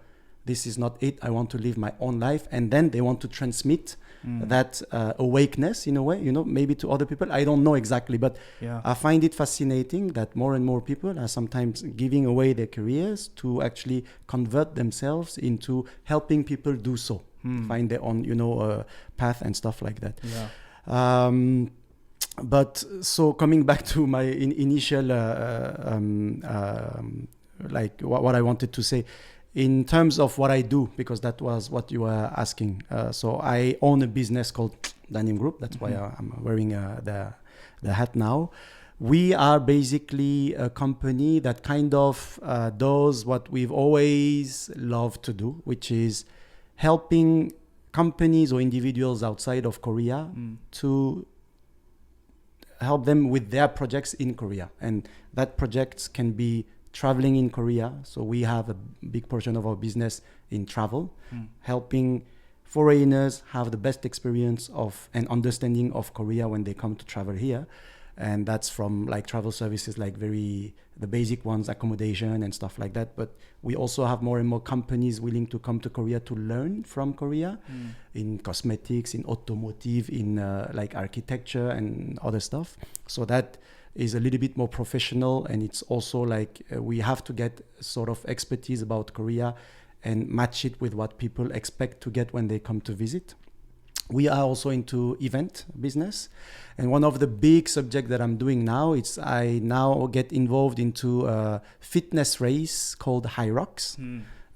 this is not it. I want to live my own life. And then they want to transmit that awakeness in a way, maybe to other people. I don't know exactly, but I find it fascinating that more and more people are sometimes giving away their careers to actually convert themselves into helping people do so, find their own, path and stuff like that. But so coming back to my initial, what I wanted to say, in terms of what I do, because that was what you were asking. So I own a business called Denim Group. That's why I'm wearing the hat now. We are basically a company that kind of does what we've always loved to do, which is helping companies or individuals outside of Korea to help them with their projects in Korea. And that projects can be traveling in Korea. So we have a big portion of our business in travel, helping foreigners have the best experience of and understanding of Korea when they come to travel here. And that's from like travel services, like the basic ones, accommodation and stuff like that. But we also have more and more companies willing to come to Korea to learn from Korea in cosmetics, in automotive, in like architecture and other stuff. So that is a little bit more professional, and it's also like we have to get sort of expertise about Korea and match it with what people expect to get when they come to visit. We are also into event business, and one of the big subjects that I'm doing now is I now get involved into a fitness race called High Rocks.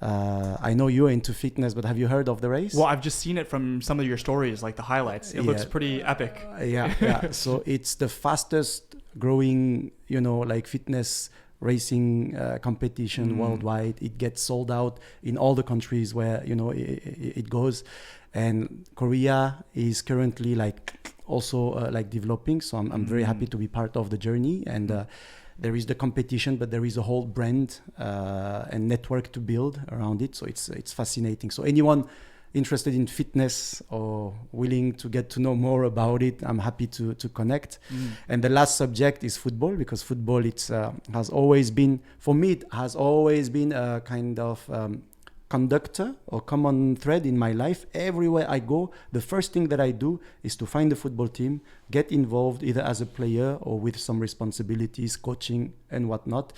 I know you're into fitness, but have you heard of the race? Well, I've just seen it from some of your stories, like the highlights. It looks pretty epic. Yeah. So it's the fastest growing, like fitness racing competition worldwide. It gets sold out in all the countries where it goes, and Korea is currently also developing. So I'm very happy to be part of the journey, and there is the competition, but there is a whole brand and network to build around it. So it's fascinating. So anyone interested in fitness or willing to get to know more about it, I'm happy to connect. And the last subject is football, because football has always been, for me, it has always been a kind of conductor or common thread in my life. Everywhere I go, the first thing that I do is to find the football team, get involved either as a player or with some responsibilities, coaching and whatnot,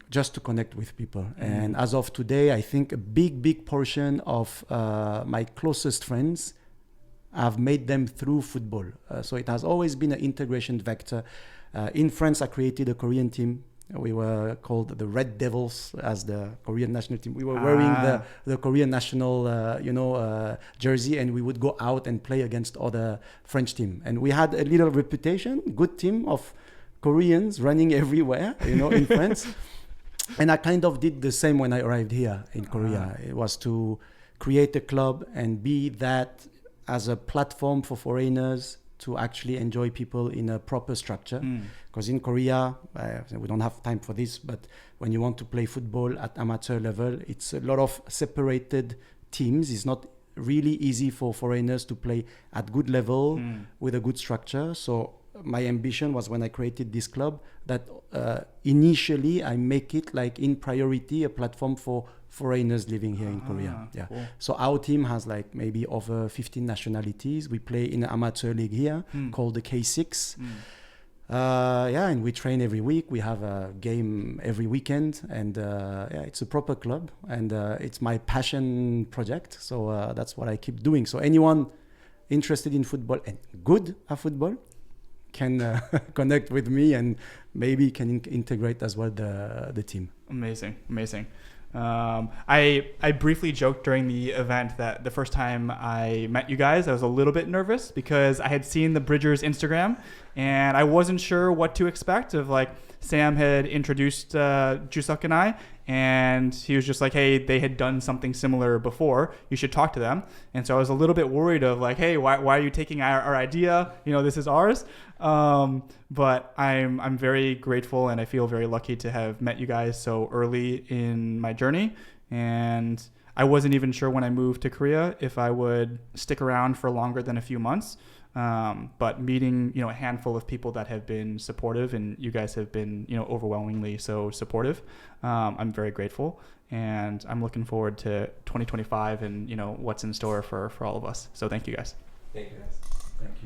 just to connect with people. And as of today, I think a big portion of my closest friends, I've made them through football. So it has always been an integration vector. In France, I created a Korean team. We were called the Red Devils as the Korean national team. We were wearing the Korean national, jersey, and we would go out and play against other French team. And we had a little reputation, good team of Koreans running everywhere, in France. And I kind of did the same when I arrived here in Korea. It was to create a club and be that as a platform for foreigners to actually enjoy people in a proper structure. Because in Korea, we don't have time for this, but when you want to play football at amateur level, it's a lot of separated teams. It's not really easy for foreigners to play at good level with a good structure. So my ambition was, when I created this club, that initially I make it in priority a platform for foreigners living here in Korea. Yeah. Cool. So our team has maybe over 15 nationalities. We play in an amateur league here called the K6. And we train every week. We have a game every weekend, and it's a proper club, and it's my passion project. So that's what I keep doing. So anyone interested in football and good at football can connect with me, and maybe can integrate as well the team. Amazing. I briefly joked during the event that the first time I met you guys, I was a little bit nervous because I had seen the Bridgers Instagram and I wasn't sure what to expect. Sam had introduced Joo-Seuk and I, and he was just like, hey, they had done something similar before, you should talk to them. And so I was a little bit worried of hey, why are you taking our idea? This is ours. But I'm very grateful, and I feel very lucky to have met you guys so early in my journey. And I wasn't even sure when I moved to Korea if I would stick around for longer than a few months. But meeting, a handful of people that have been supportive, and you guys have been, overwhelmingly so supportive. I'm very grateful, and I'm looking forward to 2025 and, what's in store for all of us. So thank you guys. Thank you guys. Thank you.